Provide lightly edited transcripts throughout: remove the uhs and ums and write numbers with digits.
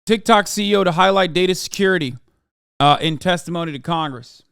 TikTok CEO to highlight data security in testimony to Congress.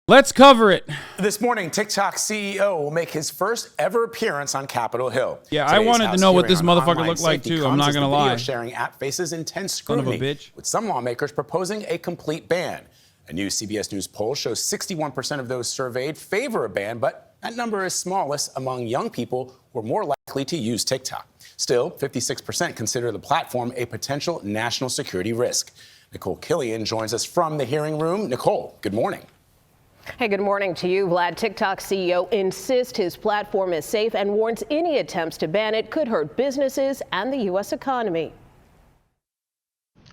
Let's cover it. This morning, TikTok CEO will make his first ever appearance on Capitol Hill. Yeah, I wanted to know what this motherfucker looked like too. I'm not gonna lie. Video sharing app faces intense scrutiny, with some lawmakers proposing a complete ban. A new CBS News poll shows 61% of those surveyed favor a ban, but that number is smallest among young people who are more likely to use TikTok. Still, 56% consider the platform a potential national security risk. Nicole Killian joins us from the hearing room. Nicole, good morning. Hey, good morning to you. Vlad, TikTok CEO insists his platform is safe and warns any attempts to ban it could hurt businesses and the U.S. economy.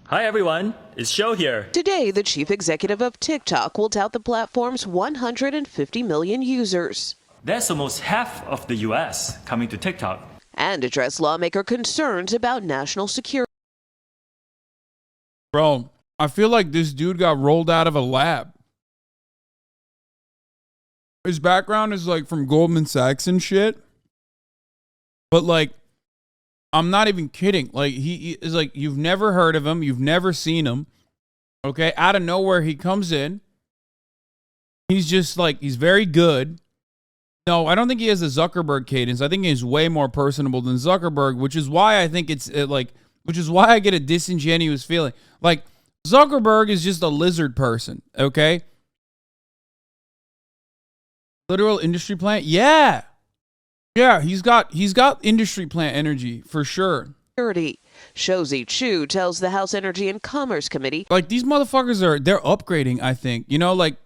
Hi, everyone. It's Show here. Today, the chief executive of TikTok will tout the platform's 150 million users. That's almost half of the U.S. coming to TikTok. And address lawmaker concerns about national security. Bro, I feel like this dude got rolled out of a lab. His background is like from Goldman Sachs and shit. But like, I'm not even kidding. Like, he is like, you've never heard of him. You've never seen him. Okay. Out of nowhere, he comes in. He's just like, he's very good. No, I don't think he has a Zuckerberg cadence. I think he's way more personable than Zuckerberg, which is why I think which is why I get a disingenuous feeling. Like, Zuckerberg is just a lizard person. Okay. Literal industry plant? Yeah. Yeah, he's got industry plant energy for sure. Shouzi Chu tells the House Energy and Commerce Committee. Like, these motherfuckers they're upgrading, I think. You know, like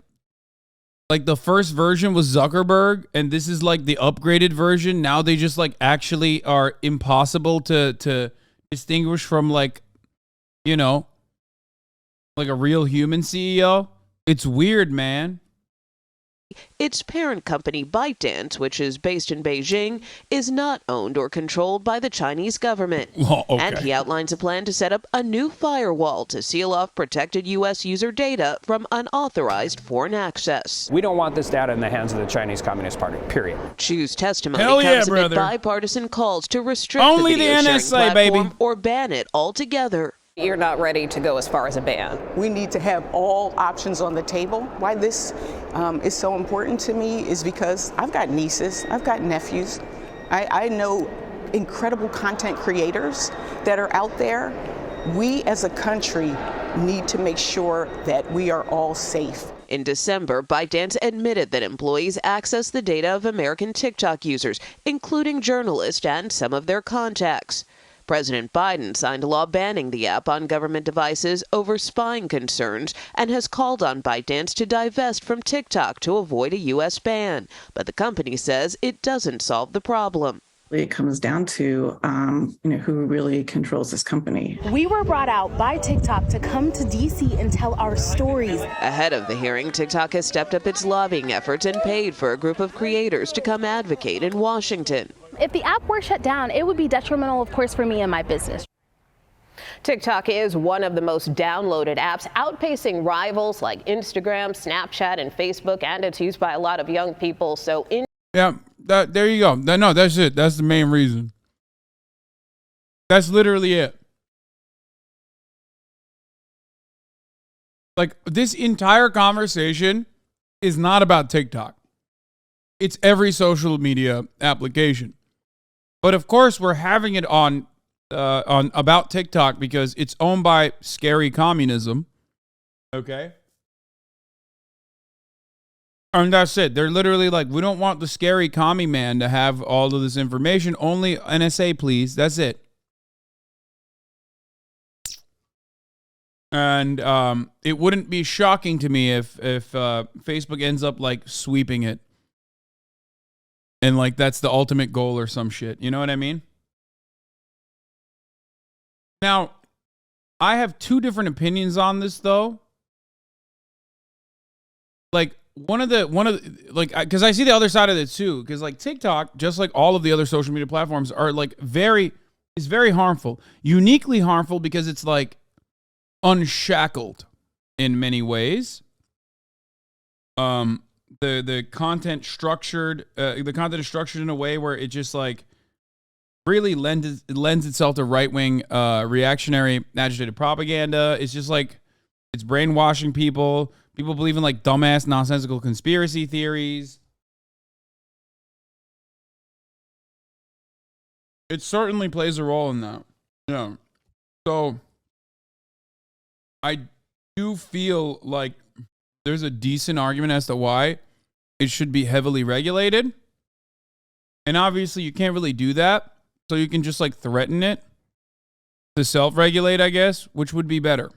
the first version was Zuckerberg, and this is like the upgraded version. Now they just like actually are impossible to distinguish from, like, you know, like a real human CEO. It's weird, man. Its parent company, ByteDance, which is based in Beijing, is not owned or controlled by the Chinese government. Oh, okay. And he outlines a plan to set up a new firewall to seal off protected U.S. user data from unauthorized foreign access. We don't want this data in the hands of the Chinese Communist Party, period. Chu's testimony comes amid bipartisan calls to restrict only the video NSA, sharing platform baby. or ban it altogether. You're not ready to go as far as a ban. We need to have all options on the table. Why this is so important to me is because I've got nieces, I've got nephews. I know incredible content creators that are out there. We as a country need to make sure that we are all safe. In December, ByteDance admitted that employees access the data of American TikTok users, including journalists and some of their contacts. President Biden signed a law banning the app on government devices over spying concerns and has called on ByteDance to divest from TikTok to avoid a U.S. ban. But the company says it doesn't solve the problem. It comes down to, who really controls this company. We were brought out by TikTok to come to D.C. and tell our stories. Ahead of the hearing, TikTok has stepped up its lobbying efforts and paid for a group of creators to come advocate in Washington. If the app were shut down, it would be detrimental, of course, for me and my business. TikTok is one of the most downloaded apps, outpacing rivals like Instagram, Snapchat, and Facebook, and it's used by a lot of young people. Yeah, there you go. No, that's it. That's the main reason. That's literally it. Like, this entire conversation is not about TikTok. It's every social media application. But of course, we're having it on about TikTok because it's owned by scary communism. Okay. And that's it. They're literally like, we don't want the scary commie man to have all of this information. Only NSA, please. That's it. And it wouldn't be shocking to me if Facebook ends up like sweeping it. And like that's the ultimate goal or some shit. You know what I mean? Now, I have two different opinions on this though. Like one of the like, because I see the other side of it too. Because like TikTok, just like all of the other social media platforms, are like very harmful, uniquely harmful because it's like unshackled in many ways. The content structured, the content is structured in a way where it just like really lends itself to right-wing reactionary agitated propaganda. It's just like, it's brainwashing people. People believe in like dumbass, nonsensical conspiracy theories. It certainly plays a role in that. Yeah. So I do feel like there's a decent argument as to why it should be heavily regulated. And obviously you can't really do that. So you can just like threaten it to self-regulate, I guess, which would be better.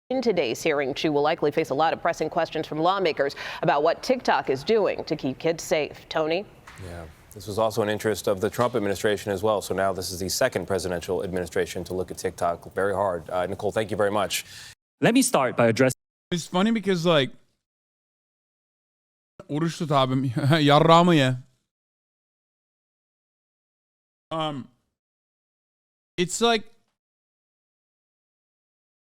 In today's hearing, Chu will likely face a lot of pressing questions from lawmakers about what TikTok is doing to keep kids safe. Tony? Yeah, this was also an interest of the Trump administration as well. So now this is the second presidential administration to look at TikTok very hard. Nicole, thank you very much. Let me start by addressing. It's funny because like, it's like,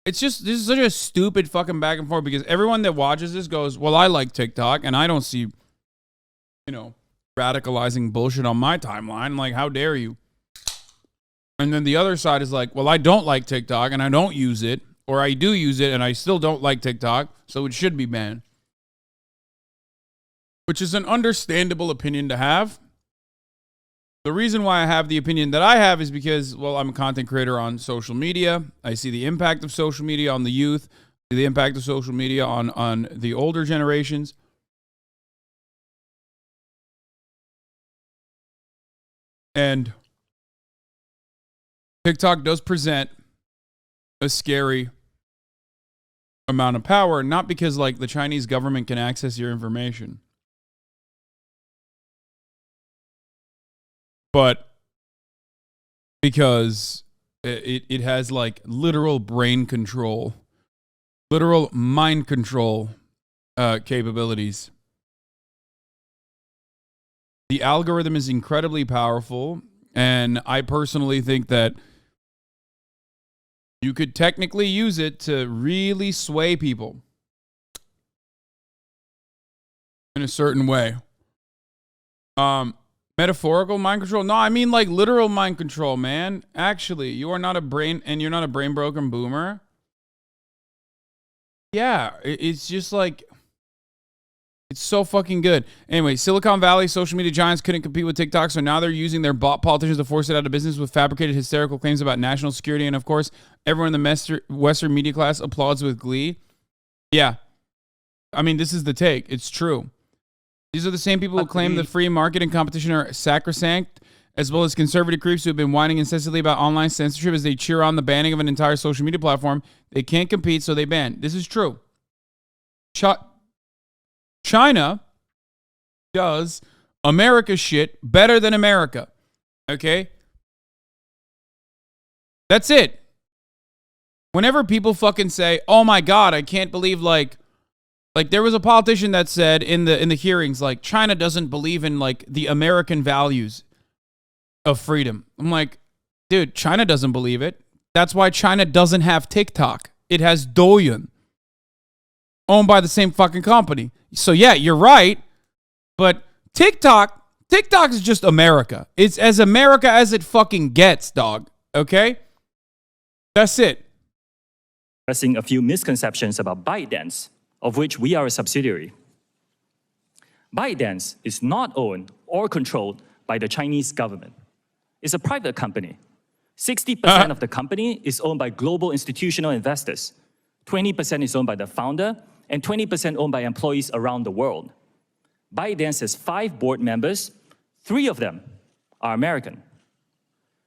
it's just, this is such a stupid fucking back and forth because everyone that watches this goes, well, I like TikTok and I don't see, you know, radicalizing bullshit on my timeline. Like, how dare you? And then the other side is like, well, I don't like TikTok and I don't use it, or I do use it and I still don't like TikTok, so it should be banned. Which is an understandable opinion to have. The reason why I have the opinion that I have is because, well, I'm a content creator on social media. I see the impact of social media on the youth, the impact of social media on the older generations. And TikTok does present a scary amount of power, not because like the Chinese government can access your information, but because it has like literal brain control, literal mind control capabilities. The algorithm is incredibly powerful, and I personally think that you could technically use it to really sway people in a certain way. Metaphorical mind control? No, I mean like literal mind control, man. Actually, you are not a brain, and you're not a brain broken boomer. Yeah, it's just like, it's so fucking good. Anyway, Silicon Valley social media giants couldn't compete with TikTok, so now they're using their bot politicians to force it out of business with fabricated hysterical claims about national security. And of course, everyone in the Western media class applauds with glee. Yeah. I mean, this is the take. It's true. These are the same people who claim the free market and competition are sacrosanct, as well as conservative creeps who have been whining incessantly about online censorship as they cheer on the banning of an entire social media platform. They can't compete, so they ban. This is true. China does America shit better than America. Okay? That's it. Whenever people fucking say, oh my God, I can't believe like there was a politician that said in the hearings, like, China doesn't believe in like the American values of freedom. I'm like, dude, China doesn't believe it. That's why China doesn't have TikTok. It has Douyin, owned by the same fucking company. So yeah, you're right. But TikTok is just America. It's as America as it fucking gets, dog. Okay? That's it. Addressing a few misconceptions about ByteDance, of which we are a subsidiary. ByteDance is not owned or controlled by the Chinese government. It's a private company. 60% of the company is owned by global institutional investors. 20% is owned by the founder, and 20% owned by employees around the world. ByteDance has 5 board members. 3 of them are American.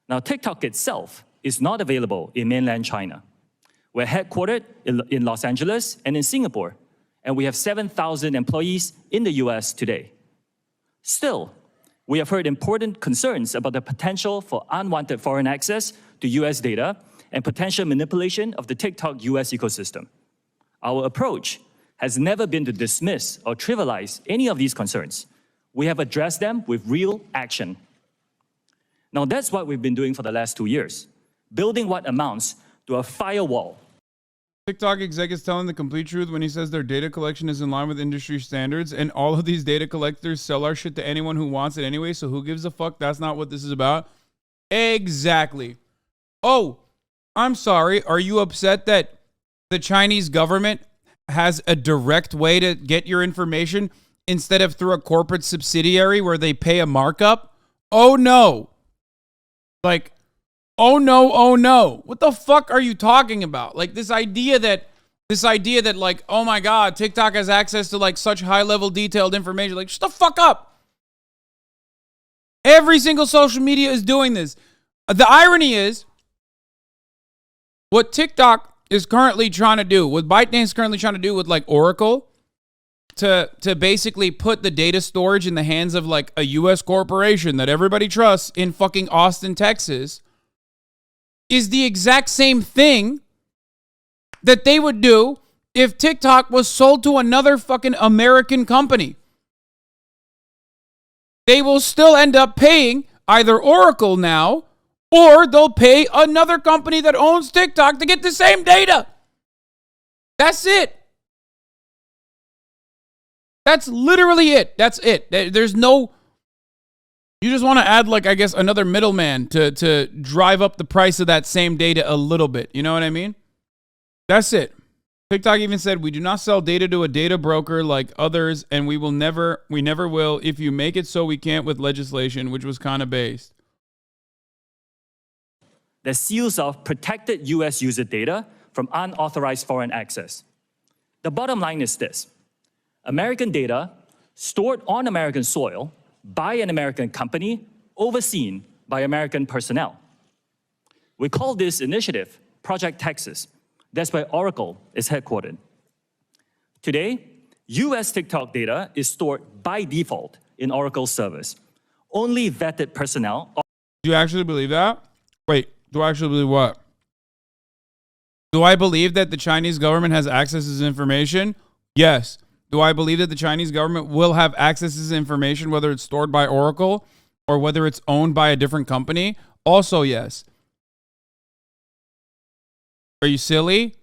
Now, TikTok itself is not available in mainland China. We're headquartered in Los Angeles and in Singapore, and we have 7,000 employees in the US today. Still, we have heard important concerns about the potential for unwanted foreign access to US data and potential manipulation of the TikTok US ecosystem. Our approach has never been to dismiss or trivialize any of these concerns. We have addressed them with real action. Now, that's what we've been doing for the last 2 years, building what amounts to a firewall TikTok exec is telling the complete truth when he says their data collection is in line with industry standards, and all of these data collectors sell our shit to anyone who wants it anyway, so who gives a fuck? That's not what this is about. Exactly. Oh, I'm sorry. Are you upset that the Chinese government has a direct way to get your information instead of through a corporate subsidiary where they pay a markup? Oh, no. Like, oh no. What the fuck are you talking about? Like this idea that like, oh my God, TikTok has access to like such high level detailed information. Like, shut the fuck up. Every single social media is doing this. The irony is what TikTok is currently trying to do, what ByteDance is currently trying to do with like Oracle to basically put the data storage in the hands of like a US corporation that everybody trusts in fucking Austin, Texas, is the exact same thing that they would do if TikTok was sold to another fucking American company. They will still end up paying either Oracle now, or they'll pay another company that owns TikTok to get the same data. That's it. That's literally it. That's it. There's no... You just want to add, like, I guess, another middleman to drive up the price of that same data a little bit. You know what I mean? That's it. TikTok even said, we do not sell data to a data broker like others, and we never will if you make it so we can't with legislation, which was kind of based. That seals off protected U.S. user data from unauthorized foreign access. The bottom line is this. American data stored on American soil by an American company, overseen by American personnel. We call this initiative Project Texas. That's where Oracle is headquartered. Today, US TikTok data is stored by default in Oracle servers. Only vetted personnel... Do you actually believe that? Wait, do I actually believe what? Do I believe that the Chinese government has access to this information? Yes. Do I believe that the Chinese government will have access to this information, whether it's stored by Oracle or whether it's owned by a different company? Also, yes. Are you silly?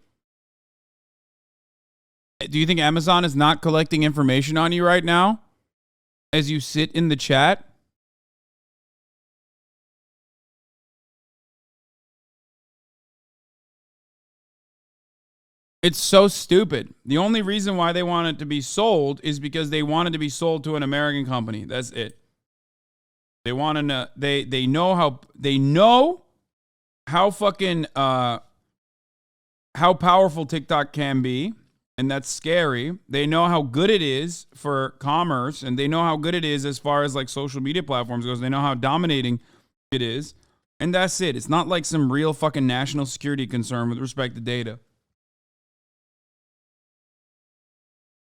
Do you think Amazon is not collecting information on you right now as you sit in the chat? It's so stupid. The only reason why they want it to be sold is because they want it to be sold to an American company. That's it. They want to know, they know how fucking how powerful TikTok can be, and that's scary. They know how good it is for commerce, and they know how good it is as far as like social media platforms goes. They know how dominating it is, and that's it. It's not like some real fucking national security concern with respect to data.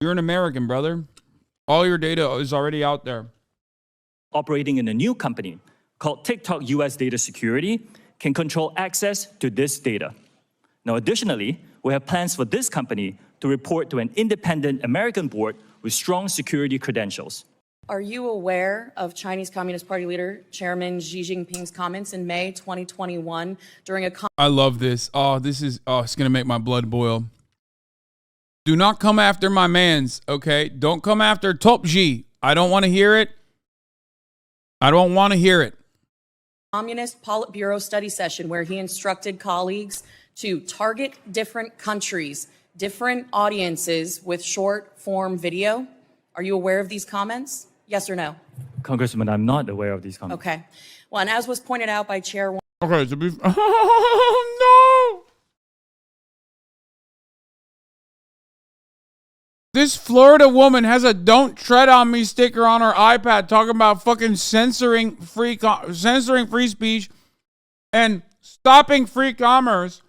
You're an American, brother. All your data is already out there. Operating in a new company called TikTok US Data Security can control access to this data. Now, additionally, we have plans for this company to report to an independent American board with strong security credentials. Are you aware of Chinese Communist Party leader Chairman Xi Jinping's comments in May 2021 during a... I love this. It's going to make my blood boil. Do not come after my mans, okay? Don't come after Top Xi. I don't want to hear it. I don't want to hear it. Communist Politburo study session where he instructed colleagues to target different countries, different audiences with short form video. Are you aware of these comments? Yes or no? Congressman, I'm not aware of these comments. Okay. Well, and as was pointed out by Chair... Okay, to be... Oh, no! This Florida woman has a "Don't Tread on Me" sticker on her iPad talking about fucking censoring free speech and stopping free commerce.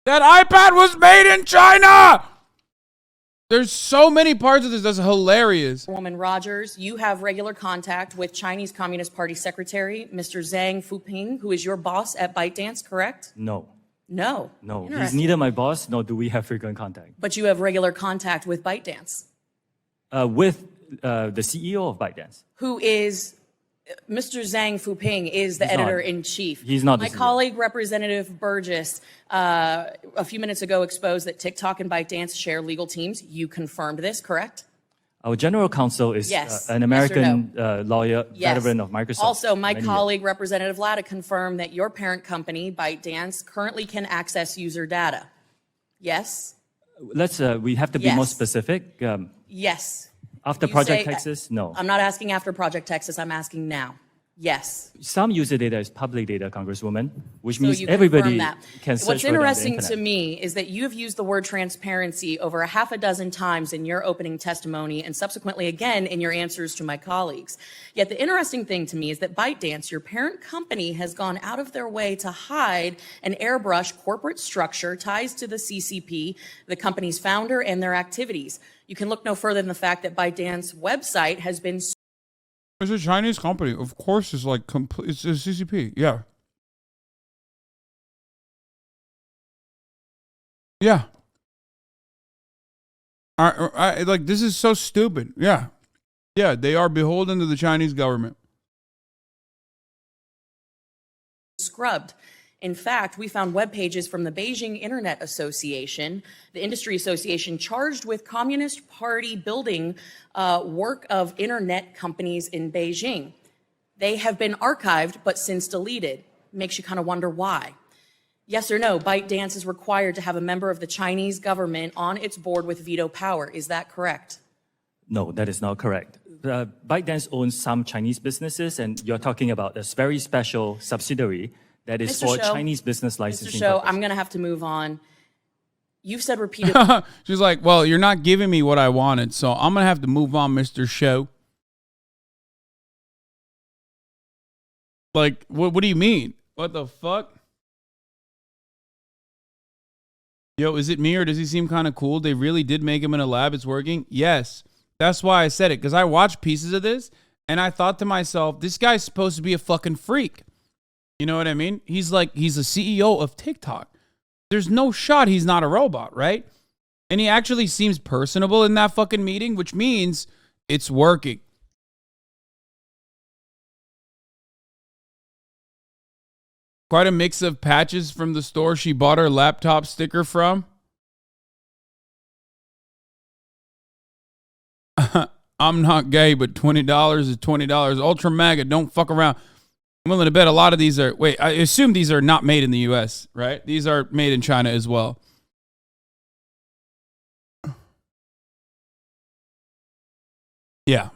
That iPad was made in China! There's so many parts of this that's hilarious. Woman Rogers, you have regular contact with Chinese Communist Party Secretary, Mr. Zhang Fuping, who is your boss at ByteDance, correct? No. No. No, he's neither my boss, nor do we have frequent contact. But you have regular contact with ByteDance? With the CEO of ByteDance. Who is Mr. Zhang Fuping is the editor-in-chief. He's not. My colleague, Representative Burgess, a few minutes ago exposed that TikTok and ByteDance share legal teams. You confirmed this, correct? Our general counsel is an American lawyer, veteran of Microsoft. Also, my colleague, Representative Latta, confirmed that your parent company, ByteDance, currently can access user data. Yes? We have to be more specific. Yes. After Project Texas, no. I'm not asking after Project Texas, I'm asking now. Yes. Some user data is public data, Congresswoman, which means you everybody that. can search What's for it on the interesting internet. to me is that you've used the word transparency over a half a dozen times in your opening testimony and subsequently again in your answers to my colleagues. Yet the interesting thing to me is that ByteDance, your parent company, has gone out of their way to hide an airbrush corporate structure ties to the CCP, the company's founder, and their activities. You can look no further than the fact that ByteDance website has been. It's a Chinese company. Of course, it's like it's a CCP. Yeah. Yeah. I like this is so stupid. Yeah. Yeah, they are beholden to the Chinese government. Scrubbed. In fact, we found web pages from the Beijing Internet Association, the industry association charged with Communist Party building work of internet companies in Beijing. They have been archived, but since deleted. Makes you kind of wonder why. Yes or no, ByteDance is required to have a member of the Chinese government on its board with veto power. Is that correct? No, that is not correct. ByteDance owns some Chinese businesses, and you're talking about this very special subsidiary that is for Chinese business licensing. Mr. Shou, I'm going to have to move on. You've said repeatedly. She's like, well, you're not giving me what I wanted, so I'm going to have to move on, Mr. Shou. Like, what do you mean? What the fuck? Yo, is it me or does he seem kind of cool? They really did make him in a lab. It's working? Yes. That's why I said it, because I watched pieces of this, and I thought to myself, this guy's supposed to be a fucking freak. You know what I mean? He's a CEO of TikTok. There's no shot he's not a robot, right? And he actually seems personable in that fucking meeting, which means it's working. Quite a mix of patches from the store she bought her laptop sticker from. I'm not gay, but $20 is $20. Ultra MAGA, don't fuck around. I'm willing to bet a lot of these are, wait, I assume these are not made in the US, right? These are made in China as well. Yeah.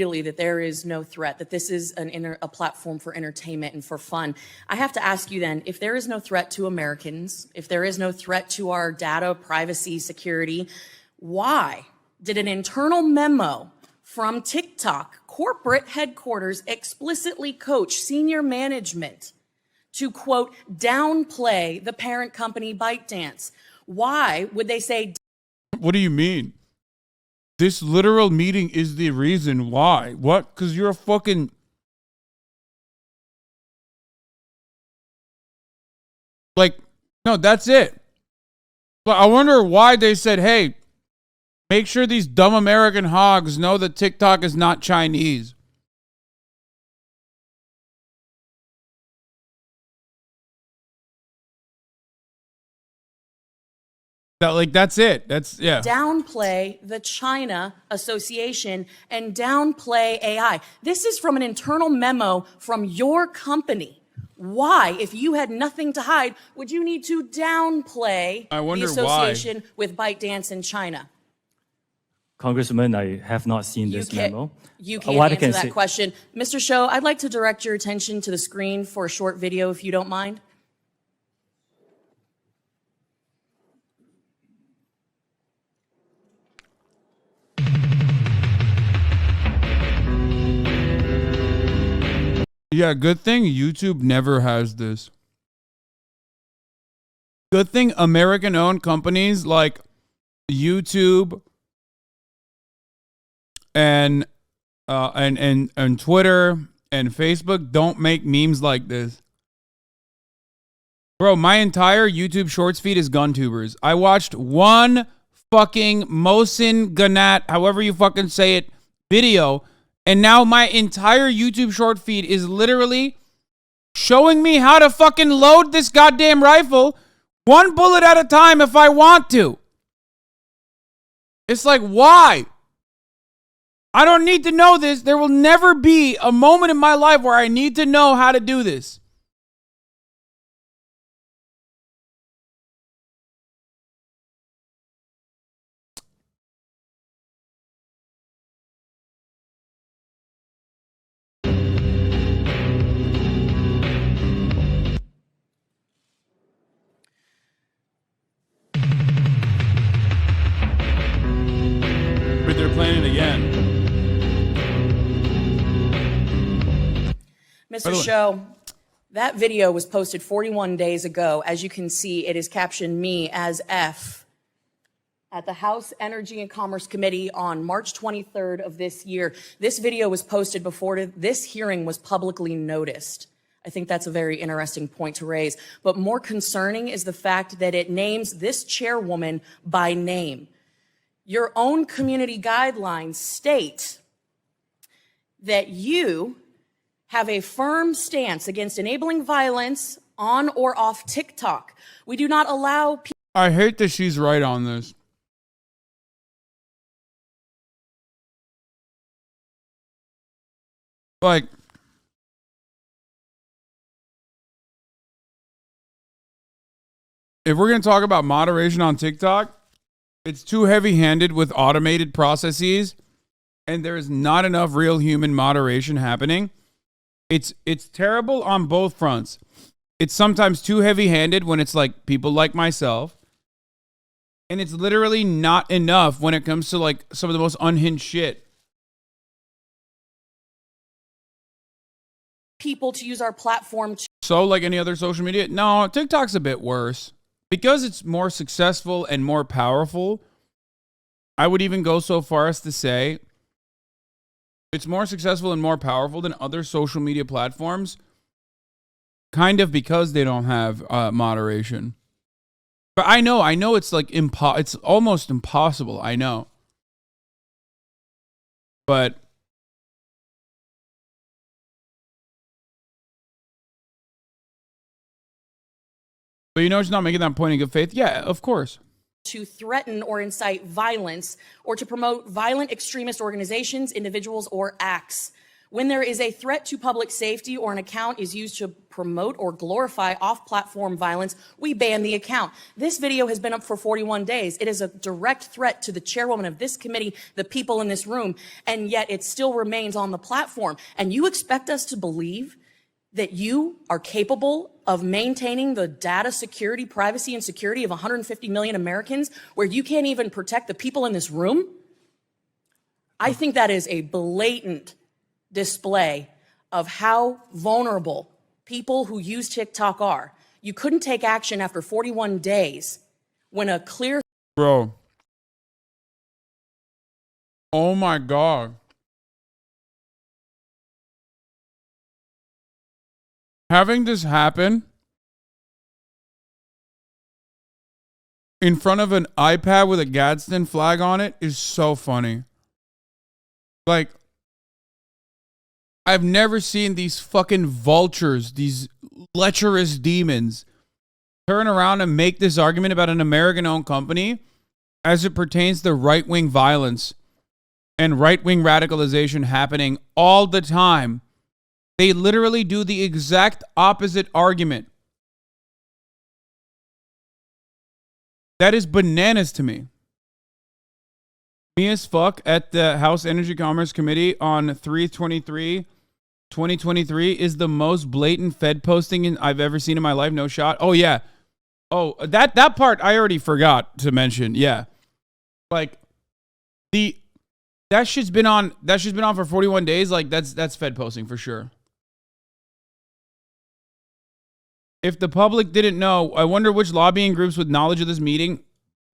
That there is no threat, that this is a platform for entertainment and for fun. I have to ask you then, if there is no threat to Americans, if there is no threat to our data, privacy, security, why did an internal memo from TikTok corporate headquarters explicitly coach senior management to, quote, downplay the parent company ByteDance? Why would they say? What do you mean? This literal meeting is the reason why. What? Because you're a fucking... Like, no, that's it. But I wonder why they said, hey, make sure these dumb American hogs know that TikTok is not Chinese. That's it. That's, yeah. Downplay the China Association and downplay AI. This is from an internal memo from your company. Why, if you had nothing to hide, would you need to downplay the association with ByteDance in China? Congressman, I have not seen this memo. You can't answer that question. Mr. Shou, I'd like to direct your attention to the screen for a short video, if you don't mind. Yeah, good thing YouTube never has this. Good thing American-owned companies like YouTube and Twitter and Facebook don't make memes like this. Bro, my entire YouTube Shorts feed is gun tubers. I watched one fucking Mohsin Ganat, however you fucking say it, video. And now my entire YouTube short feed is literally showing me how to fucking load this goddamn rifle one bullet at a time if I want to. It's like, why? I don't need to know this. There will never be a moment in my life where I need to know how to do this. But they're playing it again. Mr. Show, that video was posted 41 days ago. As you can see, it is captioned me as F at the House Energy and Commerce Committee on March 23rd of this year. This video was posted before this hearing was publicly noticed. I think that's a very interesting point to raise. But more concerning is the fact that it names this chairwoman by name. Your own community guidelines state that you have a firm stance against enabling violence on or off TikTok. We do not allow people. I hate that she's right on this. Like, if we're going to talk about moderation on TikTok, it's too heavy-handed with automated processes, and there is not enough real human moderation happening. It's terrible on both fronts. It's sometimes too heavy-handed when it's like people like myself, and it's literally not enough when it comes to like some of the most unhinged shit. People to use our platform to. So like any other social media? No, TikTok's a bit worse. Because it's more successful and more powerful, I would even go so far as to say it's more successful and more powerful than other social media platforms, kind of because they don't have moderation. But I know it's like it's almost impossible. I know. But you know, it's not making that point in good faith. Yeah, of course. To threaten or incite violence or to promote violent extremist organizations, individuals, or acts. When there is a threat to public safety or an account is used to promote or glorify off-platform violence, we ban the account. This video has been up for 41 days. It is a direct threat to the chairwoman of this committee, the people in this room, and yet it still remains on the platform. And you expect us to believe that you are capable of maintaining the data security, privacy, and security of 150 million Americans where you can't even protect the people in this room? I think that is a blatant display of how vulnerable people who use TikTok are. You couldn't take action after 41 days when a clear... Bro. Oh my God. Having this happen in front of an iPad with a Gadsden flag on it is so funny. Like, I've never seen these fucking vultures, these lecherous demons, turn around and make this argument about an American-owned company as it pertains to right-wing violence and right-wing radicalization happening all the time. They literally do the exact opposite argument. That is bananas to me. Me as fuck at the House Energy Commerce Committee on 3/23/2023 is the most blatant Fed posting I've ever seen in my life. No shot. Oh yeah. Oh, that part I already forgot to mention. Yeah. Like that shit's been on for 41 days. Like that's Fed posting for sure. If the public didn't know, I wonder which lobbying groups with knowledge of this meeting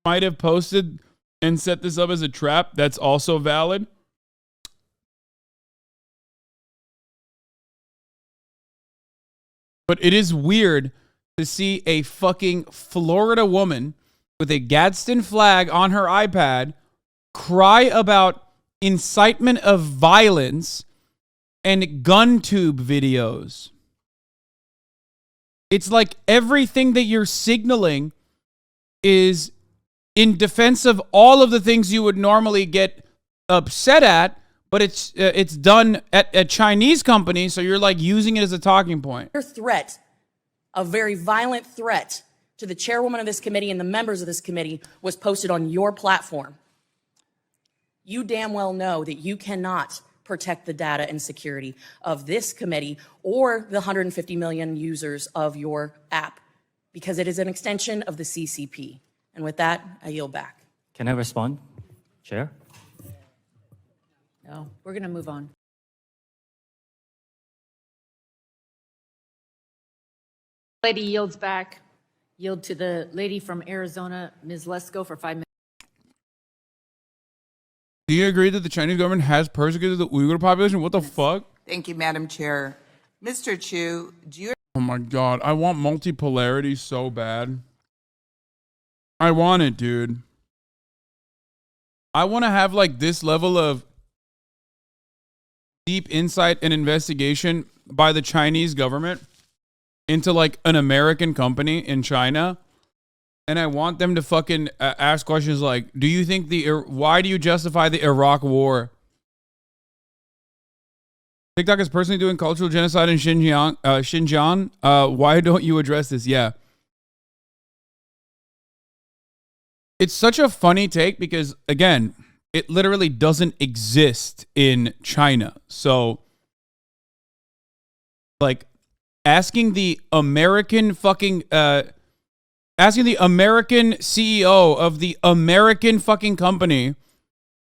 might have posted and set this up as a trap. That's also valid. But it is weird to see a fucking Florida woman with a Gadsden flag on her iPad cry about incitement of violence and gun tube videos. It's like everything that you're signaling is in defense of all of the things you would normally get upset at, but it's done at a Chinese company, so you're like using it as a talking point. Your threat, a very violent threat to the chairwoman of this committee and the members of this committee was posted on your platform. You damn well know that you cannot protect the data and security of this committee or the 150 million users of your app because it is an extension of the CCP. And with that, I yield back. Can I respond, Chair? No, we're going to move on. Lady yields back. Yield to the lady from Arizona, Ms. Lesko, for 5 minutes. Do you agree that the Chinese government has persecuted the Uyghur population? What the fuck? Thank you, Madam Chair. Mr. Chu, do you... Oh my God. I want multipolarity so bad. I want it, dude. I want to have like this level of deep insight and investigation by the Chinese government into like an American company in China. And I want them to fucking ask questions like, do you think why do you justify the Iraq war? TikTok is personally doing cultural genocide in Xinjiang. Why don't you address this? Yeah. It's such a funny take because, again, it literally doesn't exist in China. So, like, asking the American CEO of the American fucking company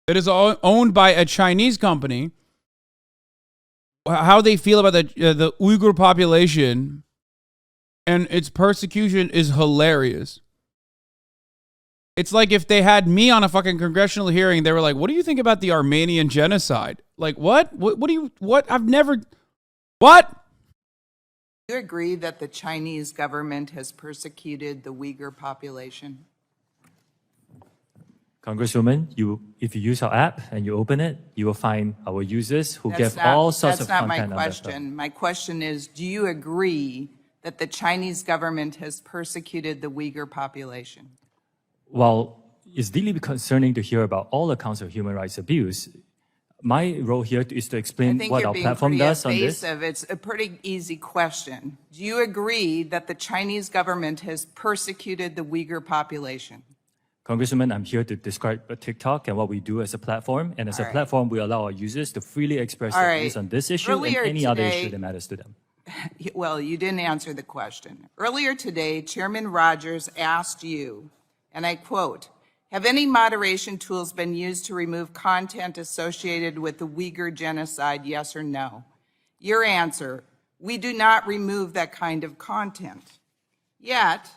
that is owned by a Chinese company how they feel about the Uyghur population and its persecution is hilarious. It's like if they had me on a fucking congressional hearing, they were like, what do you think about the Armenian genocide? Like, what? I've never, what? Do you agree that the Chinese government has persecuted the Uyghur population? Congresswoman, if you use our app and you open it, you will find our users who give all sorts of content. That's not my question. My question is, do you agree that the Chinese government has persecuted the Uyghur population? While it's deeply concerning to hear about all accounts of human rights abuse, my role here is to explain what our platform does on this. It's a pretty easy question. Do you agree that the Chinese government has persecuted the Uyghur population? Congresswoman, I'm here to describe TikTok and what we do as a platform. And as a platform, we allow our users to freely express their views on this issue and any other issue that matters to them. Well, you didn't answer the question. Earlier today, Chairman Rogers asked you, and I quote, have any moderation tools been used to remove content associated with the Uyghur genocide, yes or no? Your answer, we do not remove that kind of content. Yet,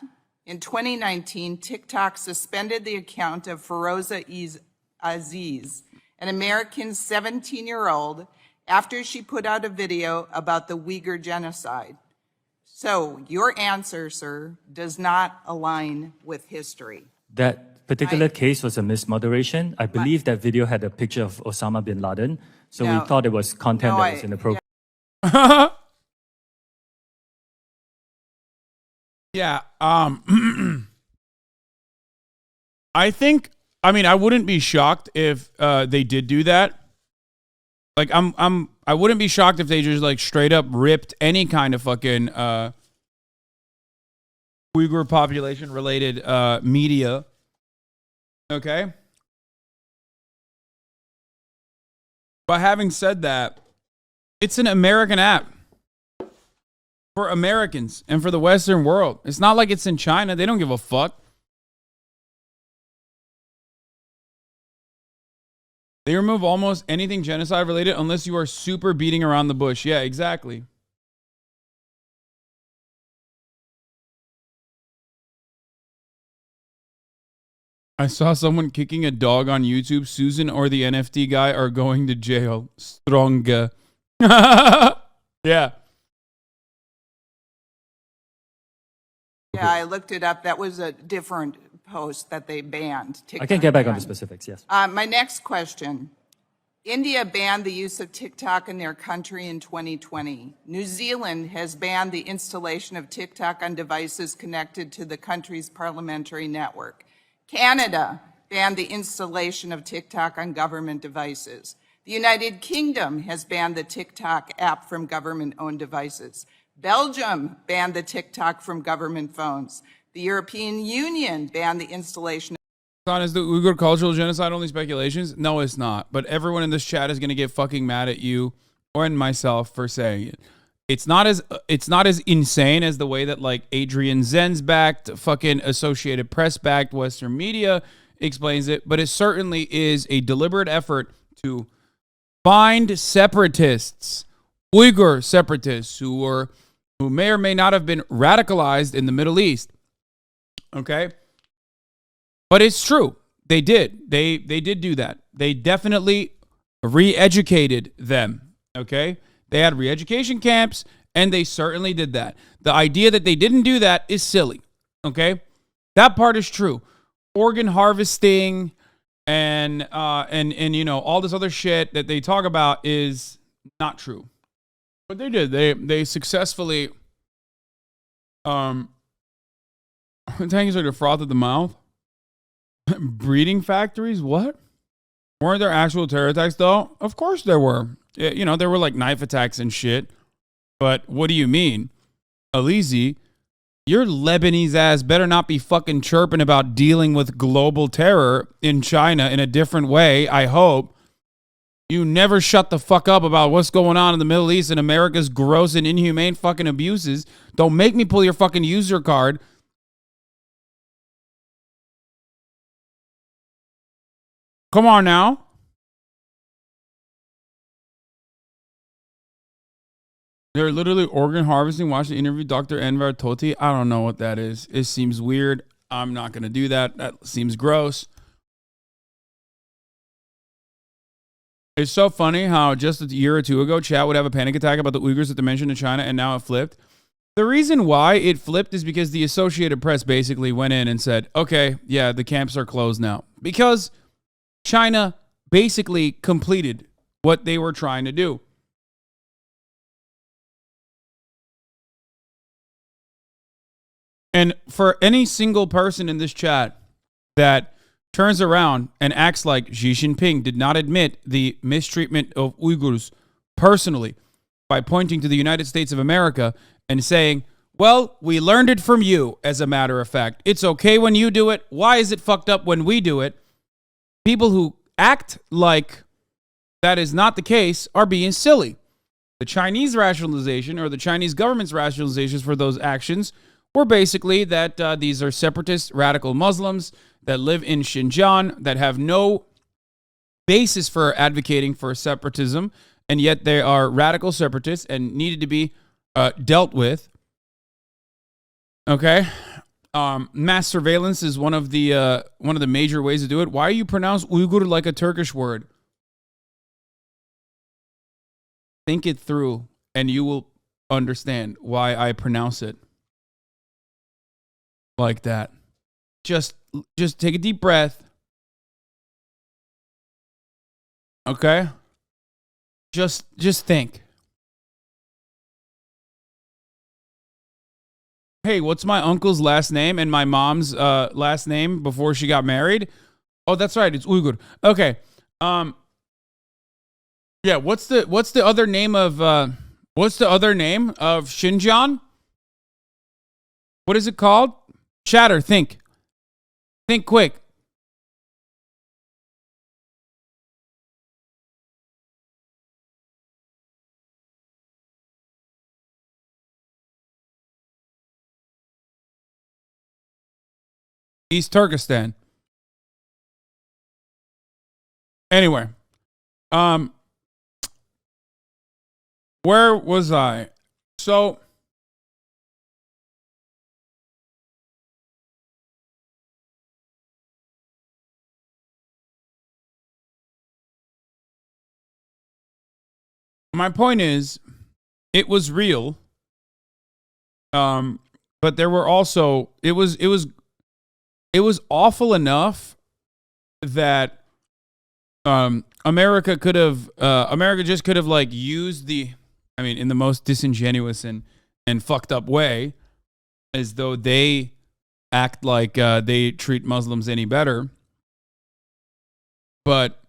in 2019, TikTok suspended the account of Feroza Aziz, an American 17-year-old, after she put out a video about the Uyghur genocide. So your answer, sir, does not align with history. That particular case was a mismoderation. I believe that video had a picture of Osama bin Laden, so we thought it was content that was inappropriate. Yeah. I wouldn't be shocked if they did do that. Like I wouldn't be shocked if they just like straight up ripped any kind of fucking Uyghur population related media. Okay? But having said that, it's an American app. For Americans and for the Western world. It's not like it's in China. They don't give a fuck. They remove almost anything genocide related unless you are super beating around the bush. Yeah, exactly. I saw someone kicking a dog on YouTube. Susan or the NFT guy are going to jail. Stronger. Yeah. Yeah, I looked it up. That was a different posts that they banned. I can get back on the specifics, yes. My next question. India banned the use of TikTok in their country in 2020. New Zealand has banned the installation of TikTok on devices connected to the country's parliamentary network. Canada banned the installation of TikTok on government devices. The United Kingdom has banned the TikTok app from government-owned devices. Belgium banned the TikTok from government phones. The European Union banned the installation. Hasan, is the Uyghur cultural genocide only speculations? No, it's not. But everyone in this chat is going to get fucking mad at you or and myself for saying it. It's not as insane as the way that like Adrian Zen's backed, fucking Associated Press backed Western media explains it, but it certainly is a deliberate effort to find separatists, Uyghur separatists who may or may not have been radicalized in the Middle East. Okay? But it's true. They did. They did do that. They definitely re-educated them. Okay? They had re-education camps, and they certainly did that. The idea that they didn't do that is silly. Okay? That part is true. Organ harvesting and you know, all this other shit that they talk about is not true. But they did. They successfully tanks like a froth at the mouth. Breeding factories? What? Weren't there actual terror attacks though? Of course there were. You know, there were like knife attacks and shit. But what do you mean? Alizi, your Lebanese ass better not be fucking chirping about dealing with global terror in China in a different way, I hope. You never shut the fuck up about what's going on in the Middle East and America's gross and inhumane fucking abuses. Don't make me pull your fucking user card. Come on now. They're literally organ harvesting. Watch the interview, Dr. Enver Toti. I don't know what that is. It seems weird. I'm not going to do that. That seems gross. It's so funny how just a year or two ago, chat would have a panic attack about the Uyghurs at the mention in China, and now it flipped. The reason why it flipped is because the Associated Press basically went in and said, okay, yeah, the camps are closed now. Because China basically completed what they were trying to do. And for any single person in this chat that turns around and acts like Xi Jinping did not admit the mistreatment of Uyghurs personally by pointing to the United States of America and saying, well, we learned it from you, as a matter of fact. It's okay when you do it. Why is it fucked up when we do it? People who act like that is not the case are being silly. The Chinese rationalization, or the Chinese government's rationalizations for those actions, were basically that these are separatist radical Muslims that live in Xinjiang that have no basis for advocating for separatism, and yet they are radical separatists and needed to be dealt with. Okay? Mass surveillance is one of the major ways to do it. Why do you pronounce Uyghur like a Turkish word? Think it through, and you will understand why I pronounce it like that. Just take a deep breath. Okay? Just think. Hey, what's my uncle's last name and my mom's last name before she got married? Oh, that's right. It's Uyghur. Okay. Yeah. What's the other name of Xinjiang? What is it called? Chatter. Think quick. East Turkestan. Anyway, where was I? So, my point is, it was real. But there were also, it was it was awful enough that America just could have like used in the most disingenuous and fucked up way, as though they act like they treat Muslims any better. But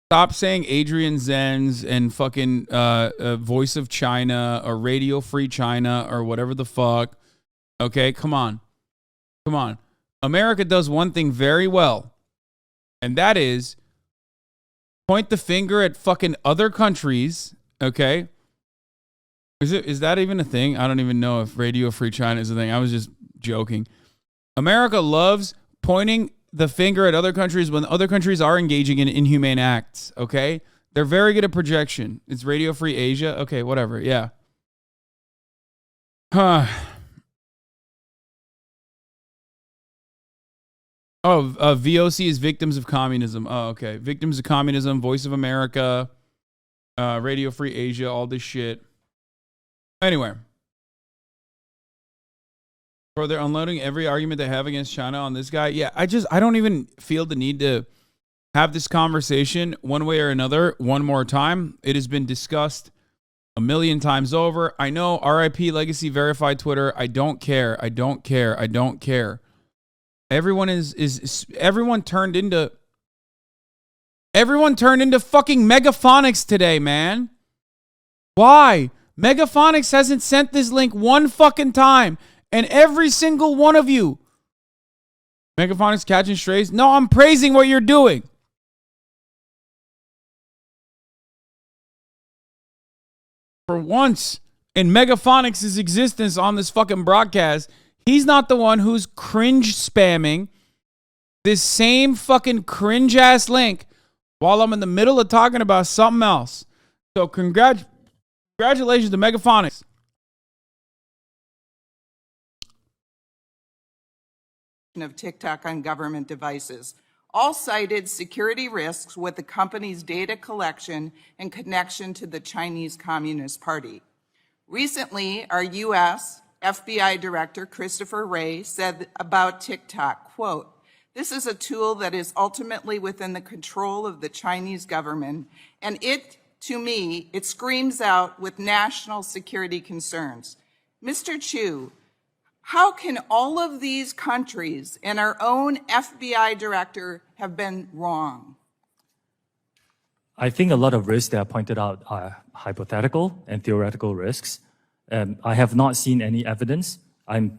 stop saying Adrian Zenz and fucking Voice of China or Radio Free China or whatever the fuck. Okay, come on. America does one thing very well, and that is point the finger at fucking other countries, okay? Is that even a thing? I don't even know if Radio Free China is a thing. I was just joking. America loves pointing the finger at other countries when other countries are engaging in inhumane acts, okay? They're very good at projection. It's Radio Free Asia. Okay, whatever. Yeah. VOC is Victims of Communism. Oh, okay. Victims of Communism, Voice of America, Radio Free Asia, all this shit. Anyway. Bro, they're unloading every argument they have against China on this guy. Yeah, I don't even feel the need to have this conversation one way or another one more time. It has been discussed a million times over. I know, RIP Legacy Verified Twitter. I don't care. Everyone everyone turned into fucking Megaphonics today, man. Why? Megaphonics hasn't sent this link one fucking time. And every single one of you, Megaphonics catching strays. No, I'm praising what you're doing. For once in Megaphonics' existence on this fucking broadcast, he's not the one who's cringe spamming this same fucking cringe ass link while I'm in the middle of talking about something else. So congratulations to Megaphonics. Of TikTok on government devices. All cited security risks with the company's data collection and connection to the Chinese Communist Party. Recently, our U.S. FBI Director Christopher Wray said about TikTok, quote, "This is a tool that is ultimately within the control of the Chinese government, and to me, it screams out with national security concerns." Mr. Chu, how can all of these countries and our own FBI director have been wrong? I think a lot of risks that are pointed out are hypothetical and theoretical risks. I have not seen any evidence. I'm,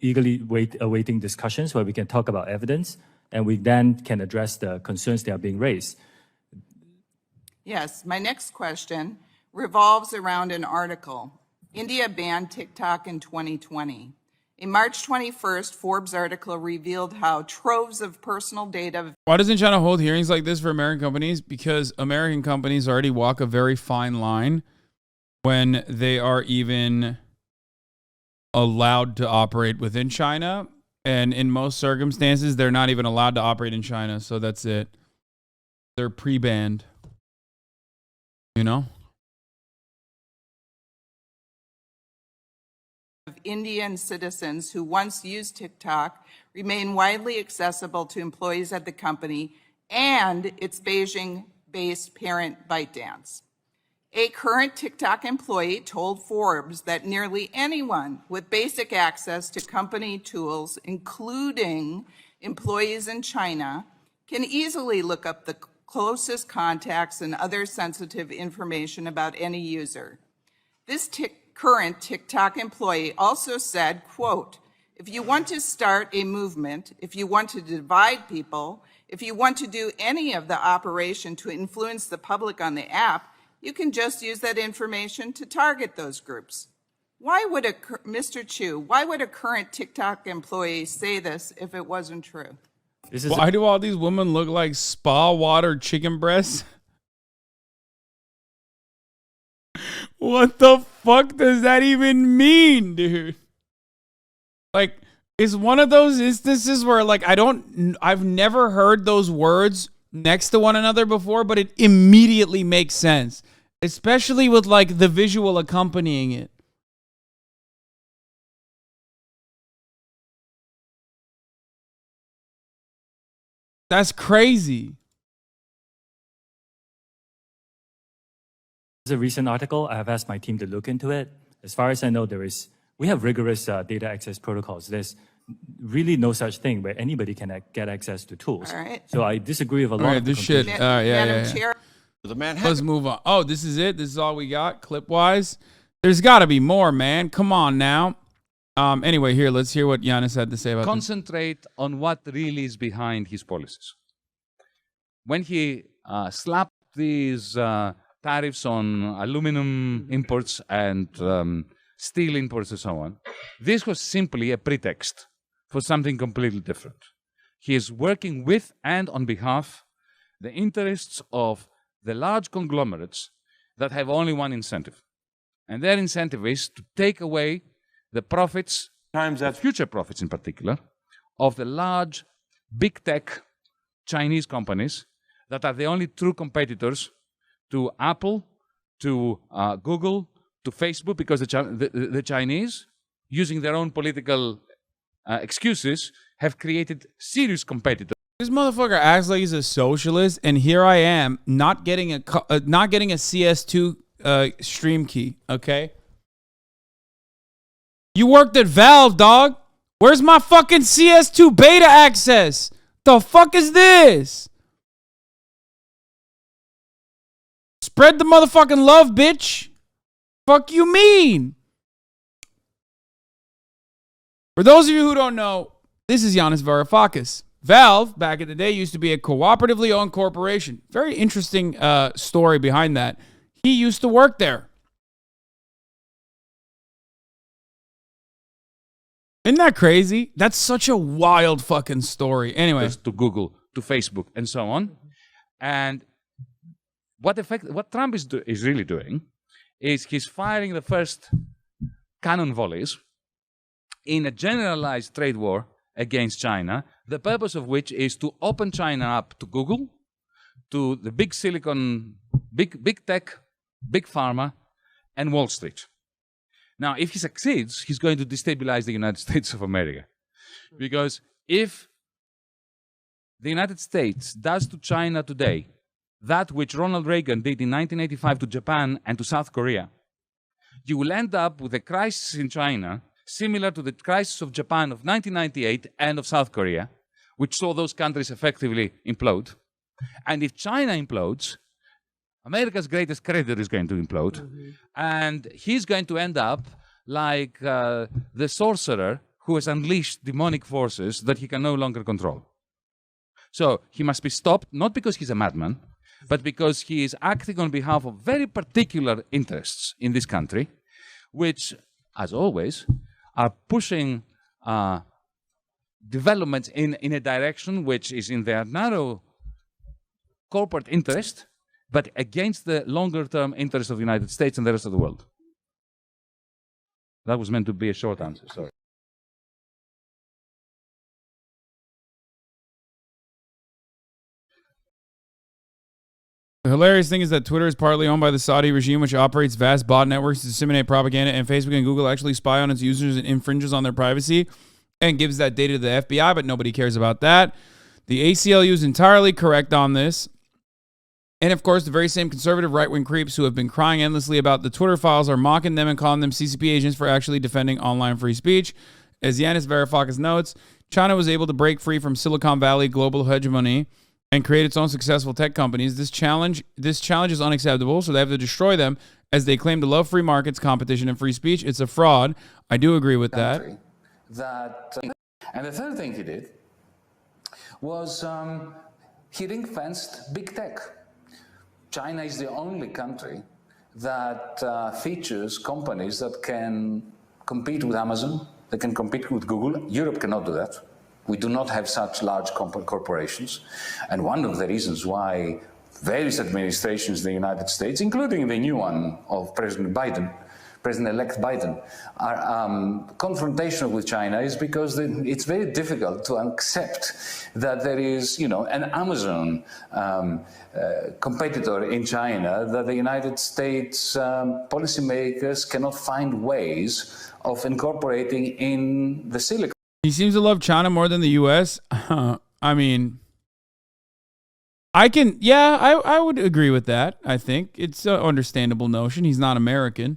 eagerly awaiting discussions where we can talk about evidence, and we then can address the concerns that are being raised. Yes, my next question revolves around an article. India banned TikTok in 2020. A March 21st Forbes article revealed how troves of personal data... Why doesn't China hold hearings like this for American companies? Because American companies already walk a very fine line when they are even allowed to operate within China. And in most circumstances, they're not even allowed to operate in China. So that's it. They're pre-banned. Of Indian citizens who once used TikTok remain widely accessible to employees at the company and its Beijing-based parent ByteDance. A current TikTok employee told Forbes that nearly anyone with basic access to company tools, including employees in China, can easily look up the closest contacts and other sensitive information about any user. This current TikTok employee also said, quote, "If you want to start a movement, if you want to divide people, if you want to do any of the operation to influence the public on the app, you can just use that information to target those groups." Mr. Chu, why would a current TikTok employee say this if it wasn't true? Why do all these women look like spa water chicken breasts? What the fuck does that even mean, dude? Like, it's one of those instances where, like, I've never heard those words next to one another before, but it immediately makes sense, especially with, like, the visual accompanying it. That's crazy. There's a recent article. I have asked my team to look into it. As far as I know, we have rigorous data access protocols. There's really no such thing where anybody can get access to tools. All right. So I disagree with a lot All right, of the this shit. Madam Chair. Let's move on. Oh, this is it. This is all we got clip-wise. There's got to be more, man. Come on now. Anyway, here, let's hear what Giannis had to say about Concentrate on what really is behind his policies. When he slapped these tariffs on aluminum imports and steel imports and so on, this was simply a pretext for something completely different. He is working with and on behalf the interests of the large conglomerates that have only one incentive. And their incentive is to take away the profits, future profits in particular, of the large, big tech Chinese companies that are the only true competitors to Apple, to Google, to Facebook, because the Chinese, using their own political excuses, have created serious competitors. This motherfucker acts like he's a socialist, and here I am not getting a CS2 stream key. Okay, you worked at Valve, dog. Where's my fucking CS2 beta access? The fuck is this? Spread the motherfucking love, bitch. Fuck you mean? For those of you who don't know, this is Yanis Varoufakis. Valve, back in the day, used to be a cooperatively owned corporation. Very interesting story behind that. He used to work there. Isn't that crazy? That's such a wild fucking story. Anyway. To Google, to Facebook, and so on. And what Trump is really doing is he's firing the first cannon volleys in a generalized trade war against China, the purpose of which is to open China up to Google, to the big silicon, big tech, big pharma, and Wall Street. Now, if he succeeds, he's going to destabilize the United States of America. Because if the United States does to China today that which Ronald Reagan did in 1985 to Japan and to South Korea, you will end up with a crisis in China similar to the crisis of Japan of 1998 and of South Korea, which saw those countries effectively implode. And if China implodes, America's greatest creditor is going to implode. And he's going to end up like the sorcerer who has unleashed demonic forces that he can no longer control. So he must be stopped, not because he's a madman, but because he is acting on behalf of very particular interests in this country, which, as always, are pushing developments in a direction which is in their narrow corporate interest, but against the longer-term interests of the United States and the rest of the world. That was meant to be a short answer, sorry. The hilarious thing is that Twitter is partly owned by the Saudi regime, which operates vast bot networks to disseminate propaganda, and Facebook and Google actually spy on its users and infringes on their privacy and gives that data to the FBI, but nobody cares about that. The ACLU is entirely correct on this. And of course, the very same conservative right-wing creeps who have been crying endlessly about the Twitter files are mocking them and calling them CCP agents for actually defending online free speech. As Yanis Varoufakis notes, China was able to break free from Silicon Valley global hegemony and create its own successful tech companies. This challenge is unacceptable, so they have to destroy them as they claim to love free markets, competition, and free speech. It's a fraud. I do agree with that. And the third thing he did was he ring-fenced big tech. China is the only country that features companies that can compete with Amazon, that can compete with Google. Europe cannot do that. We do not have such large corporations. And one of the reasons why various administrations in the United States, including the new one of President-elect Biden, are confrontational with China is because it's very difficult to accept that there is, an Amazon competitor in China that the United States policymakers cannot find ways of incorporating in the Silicon. He seems to love China more than the U.S. I mean, I would agree with that. I think it's an understandable notion. He's not American.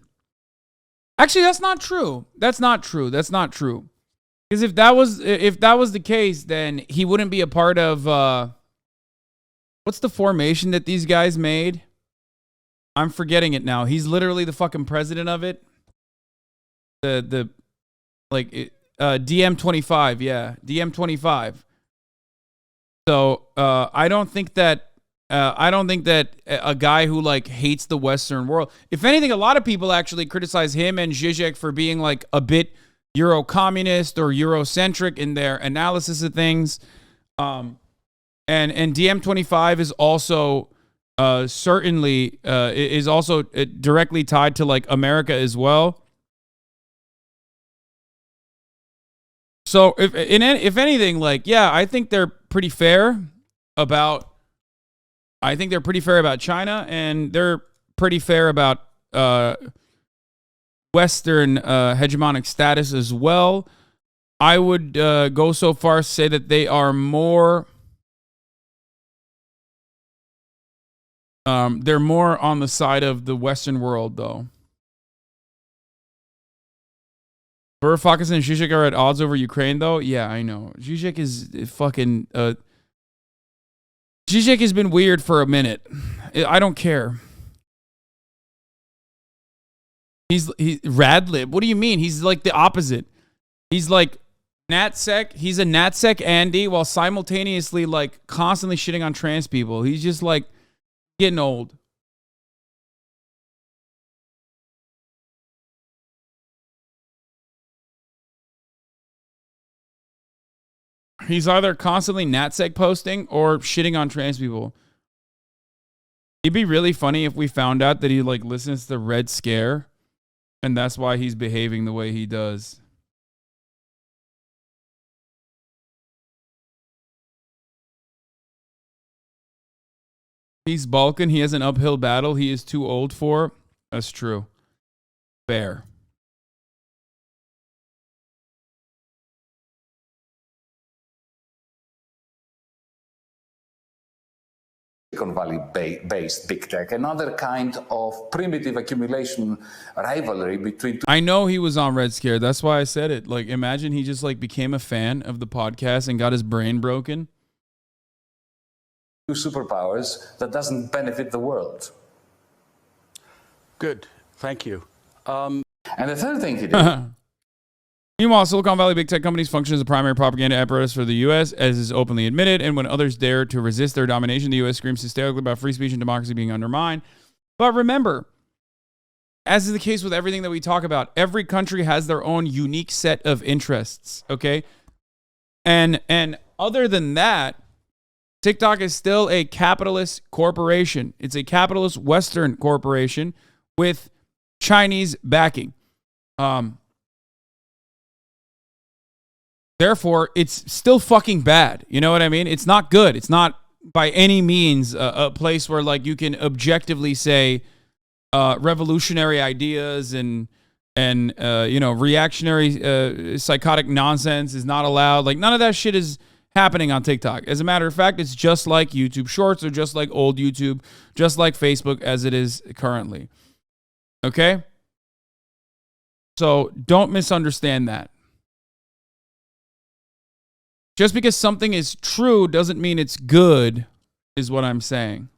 Actually, that's not true. That's not true. Because if that was the case, then he wouldn't be a part of what's the formation that these guys made? I'm forgetting it now. He's literally the fucking president of it. DM25, yeah, DM25. So I don't think that a guy who like hates the Western world. If anything, a lot of people actually criticize him and Zizek for being like a bit Euro-communist or Eurocentric in their analysis of things. And DM25 is also certainly is also directly tied to like America as well. So if anything, like, yeah, I think they're pretty fair about China, and they're pretty fair about Western hegemonic status as well. I would go so far as to say that they are more they're more on the side of the Western world, though. Varoufakis and Zizek are at odds over Ukraine, though. Yeah, I know. Zizek is fucking. Zizek has been weird for a minute. I don't care. He's Radlib. What do you mean? He's like the opposite. He's like NatSec. He's a NatSec Andy while simultaneously like constantly shitting on trans people. He's just like getting old. He's either constantly NatSec posting or shitting on trans people. It'd be really funny if we found out that he like listens to Red Scare, and that's why he's behaving the way he does. He's Balkan. He has an uphill battle he is too old for. That's true. Fair. Silicon Valley-based big tech, another kind of primitive accumulation rivalry between. I know he was on Red Scare. That's why I said it. Like, imagine he just like became a fan of the podcast and got his brain broken. Two superpowers that doesn't benefit the world. Good, thank you. And the third thing he did. Meanwhile, Silicon Valley big tech companies function as a primary propaganda apparatus for the U.S., as is openly admitted, and when others dare to resist their domination, the U.S. screams hysterically about free speech and democracy being undermined. But remember, as is the case with everything that we talk about, every country has their own unique set of interests, okay? And other than that, TikTok is still a capitalist corporation. It's a capitalist Western corporation with Chinese backing. Therefore, it's still fucking bad. You know what I mean? It's not good. It's not by any means a place where like you can objectively say revolutionary ideas and reactionary psychotic nonsense is not allowed. Like none of that shit is happening on TikTok. As a matter of fact, it's just like YouTube Shorts or just like old YouTube, just like Facebook as it is currently. Okay? So don't misunderstand that. Just because something is true doesn't mean it's good, is what I'm saying.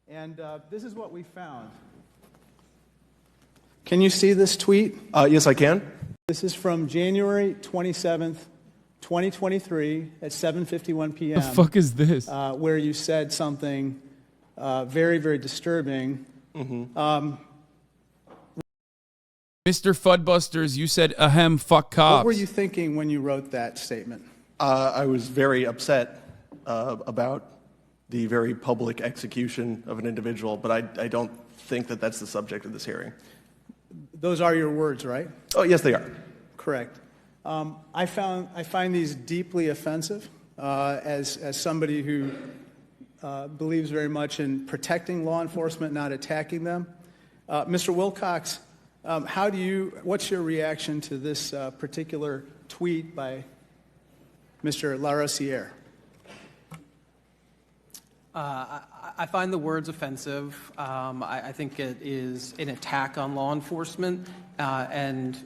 And this is what we found. Can you see this tweet? Yes, I can. This is from January 27th, 2023 at 7:51 p.m. The fuck is this? Where you said something very, very disturbing. Mm-hmm. Mr. Fudbusters, you said ahem, fuck cops. What were you thinking when you wrote that statement? I was very upset about the very public execution of an individual, but I don't think that that's the subject of this hearing. Those are your words, right? Oh, yes, they are. Correct. I find these deeply offensive as somebody who believes very much in protecting law enforcement, not attacking them. Mr. Wilcox, what's your reaction to this particular tweet by Mr. Larosiere? I find the words offensive. I think it is an attack on law enforcement. And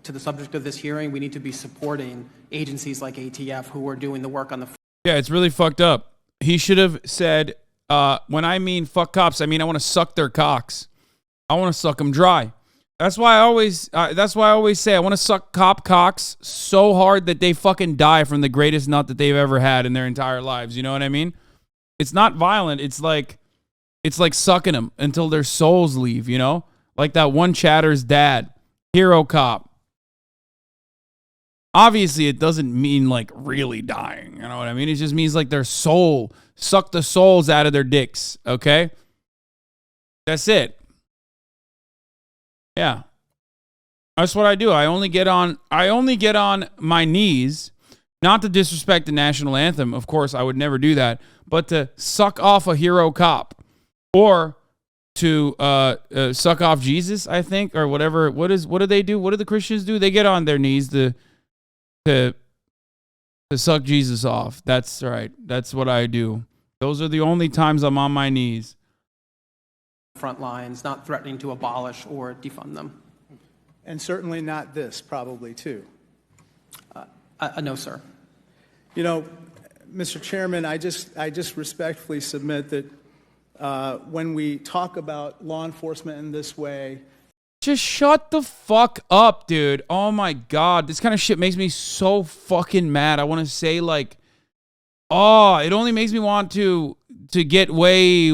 to the subject of this hearing, we need to be supporting agencies like ATF who are doing the work on the. Yeah, it's really fucked up. He should have said, when I mean fuck cops, I mean I want to suck their cocks. I want to suck them dry. That's why I always say I want to suck cop cocks so hard that they fucking die from the greatest nut that they've ever had in their entire lives. You know what I mean? It's not violent. It's like sucking them until their souls leave, you know? Like that one chatter's dad, hero cop. Obviously, it doesn't mean like really dying. You know what I mean? It just means like their soul, suck the souls out of their dicks, okay? That's it. Yeah. That's what I do. I only get on my knees, not to disrespect the national anthem. Of course, I would never do that, but to suck off a hero cop or to suck off Jesus, I think, or whatever. What do they do? What do the Christians do? They get on their knees to suck Jesus off. That's right. That's what I do. Those are the only times I'm on my knees. Front lines, not threatening to abolish or defund them. And certainly not this, probably, too. No, sir. You know, Mr. Chairman, I just respectfully submit that when we talk about law enforcement in this way... Just shut the fuck up, dude. Oh, my God. This kind of shit makes me so fucking mad. I want to say, like... Oh, it only makes me want to get way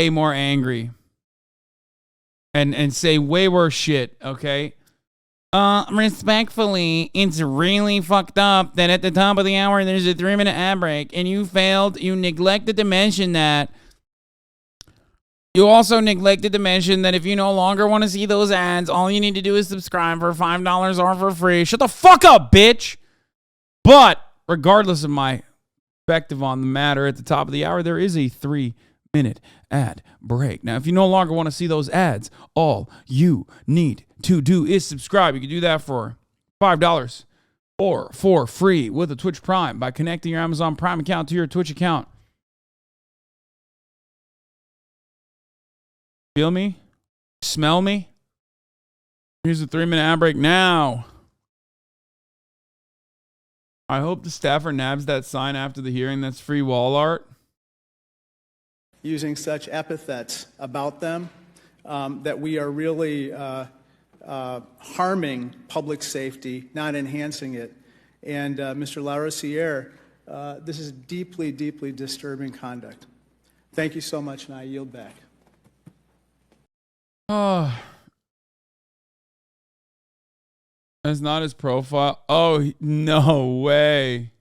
more angry. And say way worse shit, okay? Respectfully, it's really fucked up that at the top of the hour there's a 3-minute ad break and you neglected to mention that. You also neglected to mention that if you no longer want to see those ads, all you need to do is subscribe for $5 or for free. Shut the fuck up, bitch! But regardless of my perspective on the matter, at the top of the hour, there is a 3-minute ad break. Now, if you no longer want to see those ads, all you need to do is subscribe. You can do that for $5 or for free with a Twitch Prime by connecting your Amazon Prime account to your Twitch account. Feel me? Smell me? Here's a 3-minute ad break now. I hope the staffer nabs that sign after the hearing that's free wall art. Using such epithets about them that we are really harming public safety, not enhancing it. And Mr. Larosiere, this is deeply, deeply disturbing conduct. Thank you so much, and I yield back. Oh. That's not his profile. Oh, no way.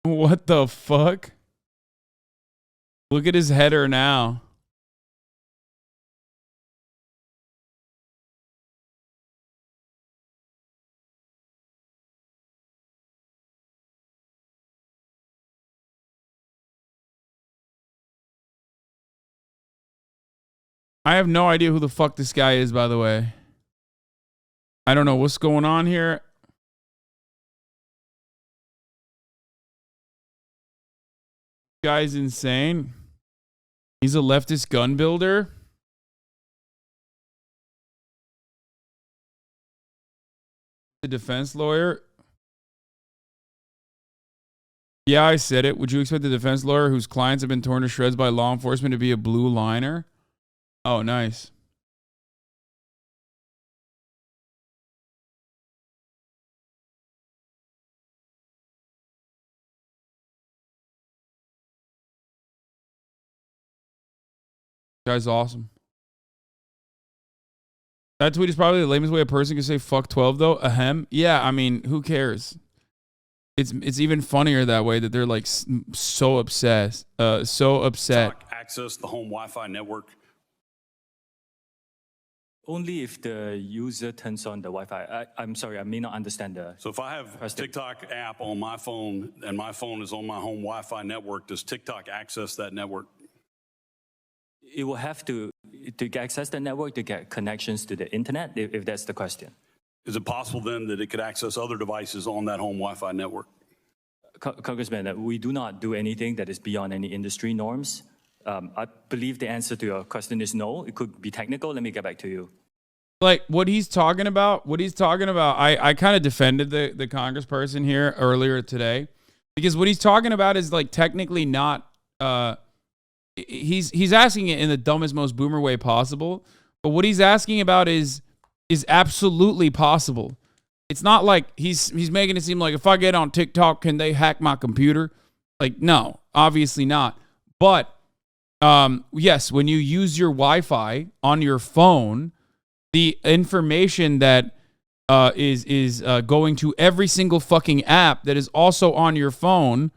What the fuck? Look at his header now. I have no idea who the fuck this guy is, by the way. I don't know what's going on here. This guy's insane. He's a leftist gun builder. The defense lawyer. Yeah, I said it. Would you expect the defense lawyer whose clients have been torn to shreds by law enforcement to be a blue liner? Oh, nice. Guy's awesome. That tweet is probably the lamest way a person can say fuck 12 though. Ahem. Yeah, I mean, who cares? It's even funnier that way, that they're like so obsessed. So upset. Access the home Wi-Fi network. Only if the user turns on the Wi-Fi. I'm sorry, I may not understand the. So if I have a TikTok app on my phone and my phone is on my home Wi-Fi network, does TikTok access that network? It will have to access the network to get connections to the internet, if that's the question. Is it possible then that it could access other devices on that home Wi-Fi network? Congressman, we do not do anything that is beyond any industry norms. I believe the answer to your question is no. It could be technical. Let me get back to you. Like what he's talking about, I kind of defended the congressperson here earlier today because what he's talking about is like technically not, he's asking it in the dumbest, most boomer way possible. But what he's asking about is absolutely possible. It's not like he's making it seem like if I get on TikTok, can they hack my computer? Like, no, obviously not. But yes, when you use your Wi-Fi on your phone, the information that is going to every single fucking app that is also on your phone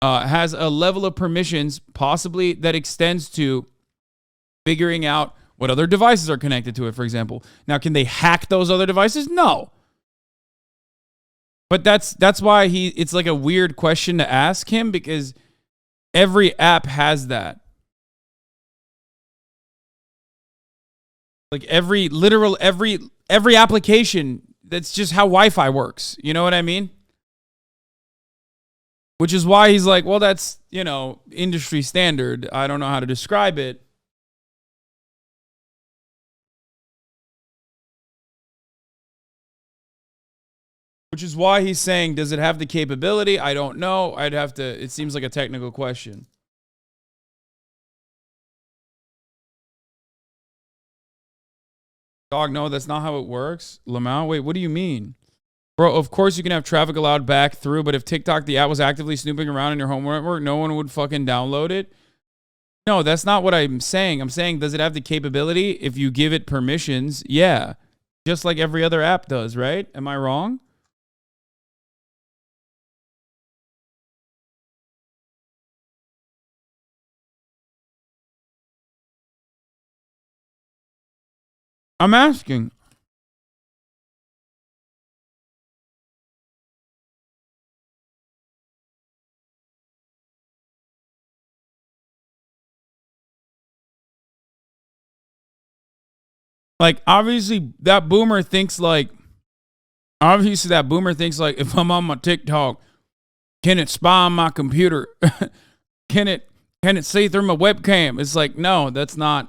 has a level of permissions possibly that extends to figuring out what other devices are connected to it, for example. Now, can they hack those other devices? No. But that's why it's like a weird question to ask him because every app has that. Like every application, that's just how Wi-Fi works. You know what I mean? Which is why he's like, well, that's, industry standard. I don't know how to describe it. Which is why he's saying, does it have the capability? I don't know. It seems like a technical question. Dog, no, that's not how it works. Lamau, wait, what do you mean? Bro, of course you can have traffic allowed back through, but if TikTok, the app, was actively snooping around in your home network, no one would fucking download it. No, that's not what I'm saying. I'm saying, does it have the capability if you give it permissions? Yeah. Just like every other app does, right? Am I wrong? I'm asking. Like, obviously, that boomer thinks like, if I'm on my TikTok, can it spy on my computer? Can it see through my webcam? It's like, no, that's not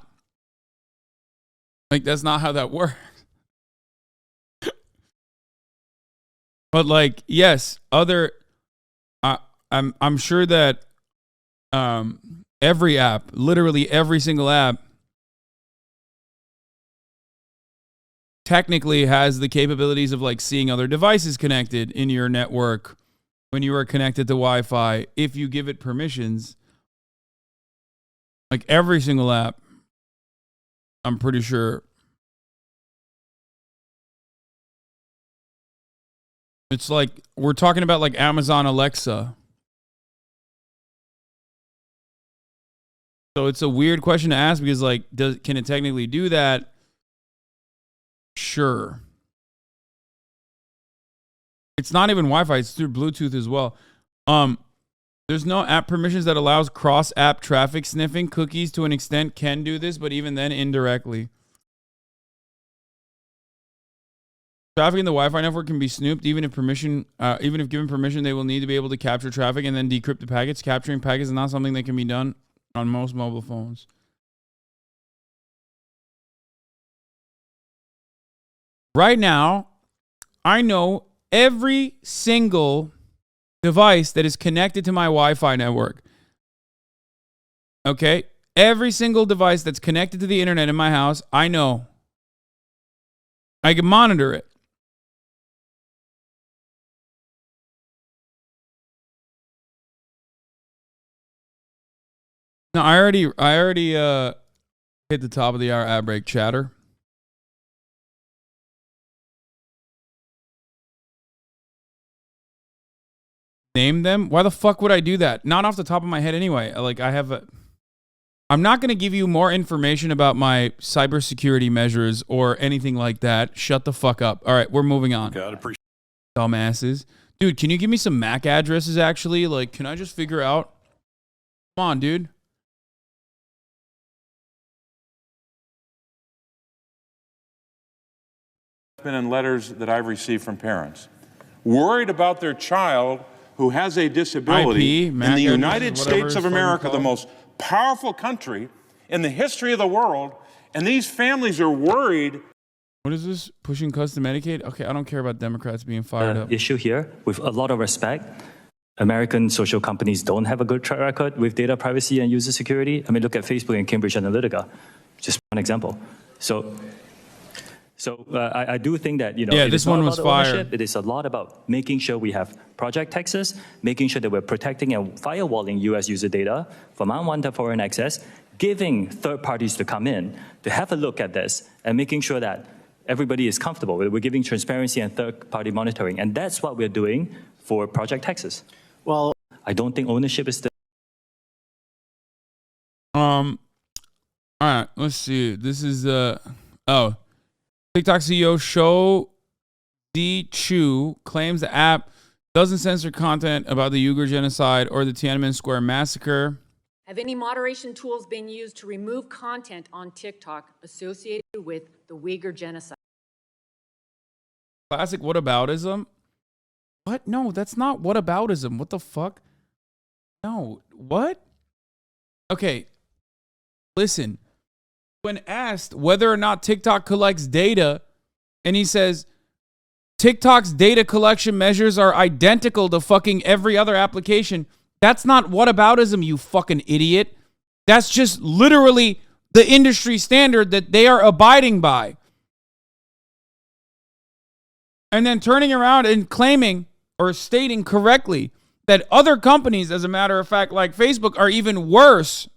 how that works. But like, yes, I'm sure that every app, literally every single app, technically has the capabilities of like seeing other devices connected in your network when you are connected to Wi-Fi if you give it permissions. Like every single app, I'm pretty sure. It's like we're talking about like Amazon Alexa. So it's a weird question to ask because like, can it technically do that? Sure. It's not even Wi-Fi, it's through Bluetooth as well. There's no app permissions that allows cross-app traffic sniffing. Cookies to an extent can do this, but even then indirectly. Traffic in the Wi-Fi network can be snooped even if given permission, they will need to be able to capture traffic and then decrypt the packets. Capturing packets is not something that can be done on most mobile phones. Right now, I know every single device that is connected to my Wi-Fi network. Okay? Every single device that's connected to the internet in my house, I know. I can monitor it. No, I already hit the top of the hour ad break chatter. Name them? Why the fuck would I do that? Not off the top of my head anyway. Like I have a I'm not going to give you more information about my cybersecurity measures or anything like that. Shut the fuck up. All right, we're moving on. God, appreciate Dumbasses. Dude, can you give me some MAC addresses, actually? Like, can I just figure out? Come on, dude. And letters that I've received from parents worried about their child who has a disability IP, in the United States of America, the most powerful country in the history of the world, and these families are worried. What is this? Pushing custom Medicaid? Okay, I don't care about Democrats being fired up. Issue here, with a lot of respect, American social companies don't have a good track record with data privacy and user security. I mean, look at Facebook and Cambridge Analytica, just one example. So I do think that, you know, yeah, this one was fired. It is a lot about making sure we have Project Texas, making sure that we're protecting and firewalling U.S. user data from unwanted foreign access, giving third parties to come in to have a look at this, and making sure that everybody is comfortable. We're giving transparency and third-party monitoring, and that's what we're doing for Project Texas. Well, I don't think ownership is the... All right, let's see. This is TikTok CEO Shou Zi-Chu claims the app doesn't censor content about the Uyghur genocide or the Tiananmen Square massacre. Have any moderation tools been used to remove content on TikTok associated with the Uyghur genocide? Classic whataboutism? What? No, that's not whataboutism. What the fuck? No. What? Okay. Listen. When asked whether or not TikTok collects data, and he says, TikTok's data collection measures are identical to fucking every other application. That's not whataboutism, you fucking idiot. That's just literally the industry standard that they are abiding by. And then turning around and claiming or stating correctly that other companies, as a matter of fact, like Facebook, are even worse.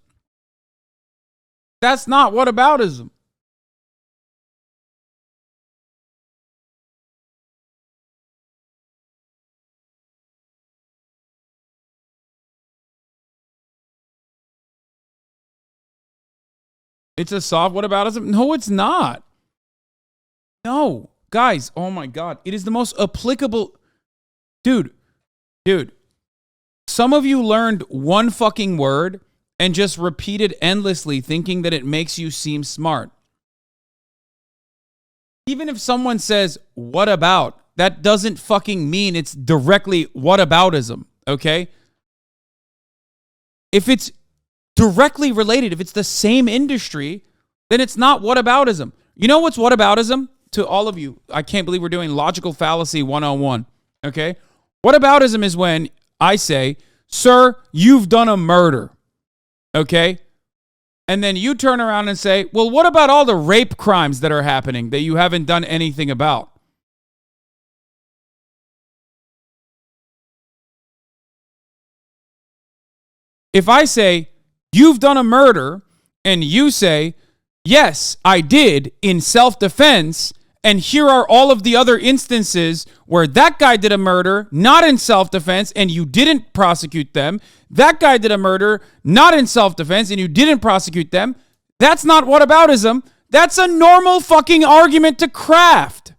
That's not whataboutism. It's a soft whataboutism? No, it's not. No. Guys, oh my God. It is the most applicable. Dude. Some of you learned one fucking word and just repeated endlessly, thinking that it makes you seem smart. Even if someone says, what about? That doesn't fucking mean it's directly whataboutism, okay? If it's directly related, if it's the same industry, then it's not whataboutism. You know what's whataboutism? To all of you, I can't believe we're doing logical fallacy 101, okay? Whataboutism is when I say, sir, you've done a murder. Okay? And then you turn around and say, well, what about all the rape crimes that are happening that you haven't done anything about? If I say, you've done a murder, and you say, yes, I did in self-defense, and here are all of the other instances where that guy did a murder, not in self-defense, and you didn't prosecute them. That guy did a murder, not in self-defense, and you didn't prosecute them. That's not whataboutism. That's a normal fucking argument to craft.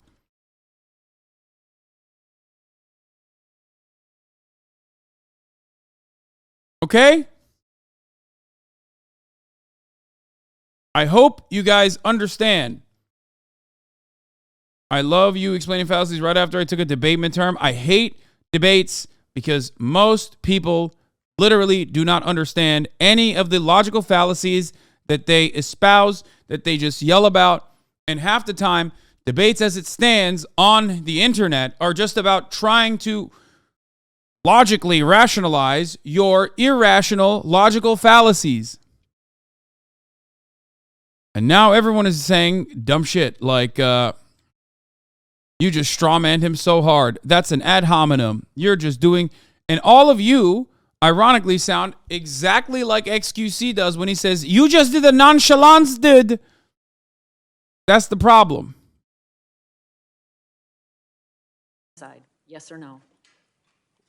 Okay? I hope you guys understand. I love you explaining fallacies right after I took a debate midterm. I hate debates because most people literally do not understand any of the logical fallacies that they espouse, that they just yell about. And half the time, debates as it stands on the internet are just about trying to logically rationalize your irrational logical fallacies. And now everyone is saying dumb shit like, you just strawmanned him so hard. That's an ad hominem. You're just doing... And all of you, ironically, sound exactly like XQC does when he says, you just did a nonchalance, dude. That's the problem. Yes or no?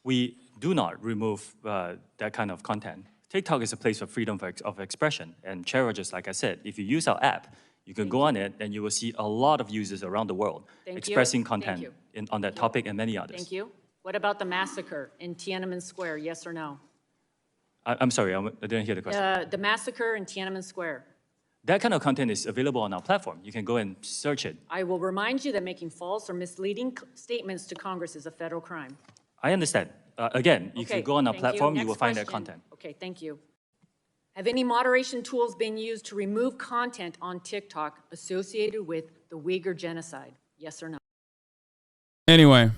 We do not remove that kind of content. TikTok is a place for freedom of expression. And Chera, just like I said, if you use our app, you can go on it and you will see a lot of users around the world expressing content on that topic and many others. Thank you. What about the massacre in Tiananmen Square, yes or no? I'm sorry, I didn't hear the question. The massacre in Tiananmen Square. That kind of content is available on our platform. You can go and search it. I will remind you that making false or misleading statements to Congress is a federal crime. I understand. Again, if you go on our platform, you will find that content. Okay, thank you. Have any moderation tools been used to remove content on TikTok associated with the Uyghur genocide? Yes or no? Anyway.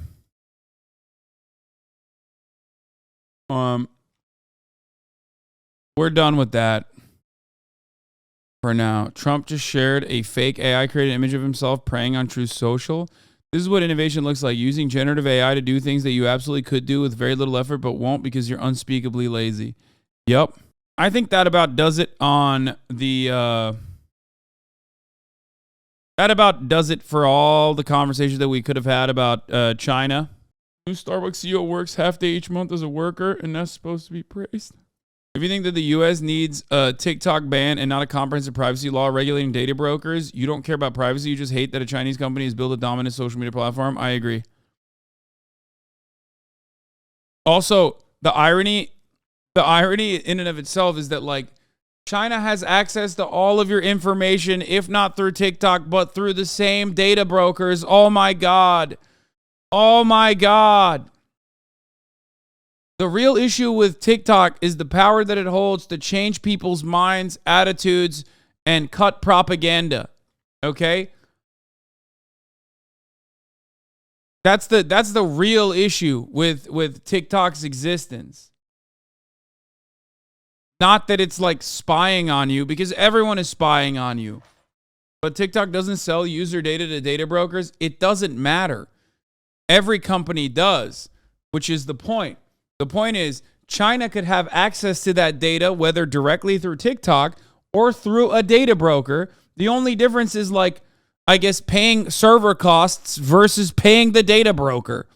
We're done with that for now. Trump just shared a fake AI created image of himself preying on Truth Social. This is what innovation looks like, using generative AI to do things that you absolutely could do with very little effort but won't because you're unspeakably lazy. Yep. I think that about does it on the that about does it for all the conversations that we could have had about China. New Starbucks CEO works half day each month as a worker, and that's supposed to be praised. If you think that the U.S. needs a TikTok ban and not a comprehensive privacy law regulating data brokers, you don't care about privacy. You just hate that a Chinese company has built a dominant social media platform. I agree. Also, the irony in and of itself is that, like, China has access to all of your information, if not through TikTok, but through the same data brokers. Oh my God. Oh my God. The real issue with TikTok is the power that it holds to change people's minds, attitudes, and cut propaganda. Okay? That's the real issue with TikTok's existence. Not that it's like spying on you, because everyone is spying on you. But TikTok doesn't sell user data to data brokers. It doesn't matter. Every company does, which is the point. The point is, China could have access to that data, whether directly through TikTok or through a data broker. The only difference is, like, I guess, paying server costs versus paying the data broker.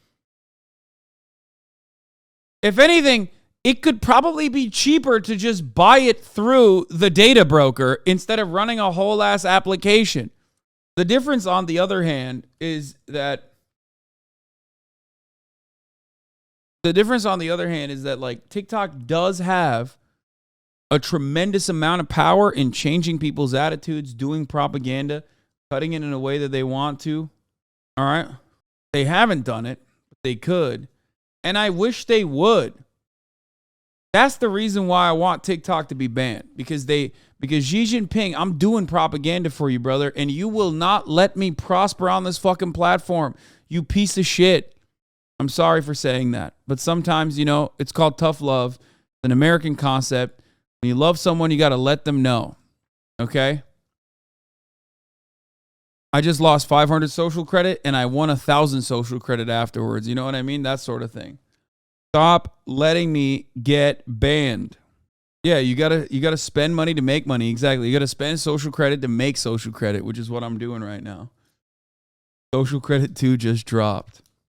If anything, it could probably be cheaper to just buy it through the data broker instead of running a whole ass application. The difference, on the other hand, is that like, TikTok does have a tremendous amount of power in changing people's attitudes, doing propaganda, cutting it in a way that they want to. All right? They haven't done it, but they could. And I wish they would. That's the reason why I want TikTok to be banned. Because Xi Jinping, I'm doing propaganda for you, brother, and you will not let me prosper on this fucking platform, you piece of shit. I'm sorry for saying that. But sometimes, you know, it's called tough love. It's an American concept. When you love someone, you got to let them know. Okay? I just lost 500 social credit and I won 1,000 social credit afterwards. You know what I mean? That sort of thing. Stop letting me get banned. Yeah, you gotta spend money to make money. Exactly. You gotta spend social credit to make social credit, which is what I'm doing right now. Social credit 2 just dropped.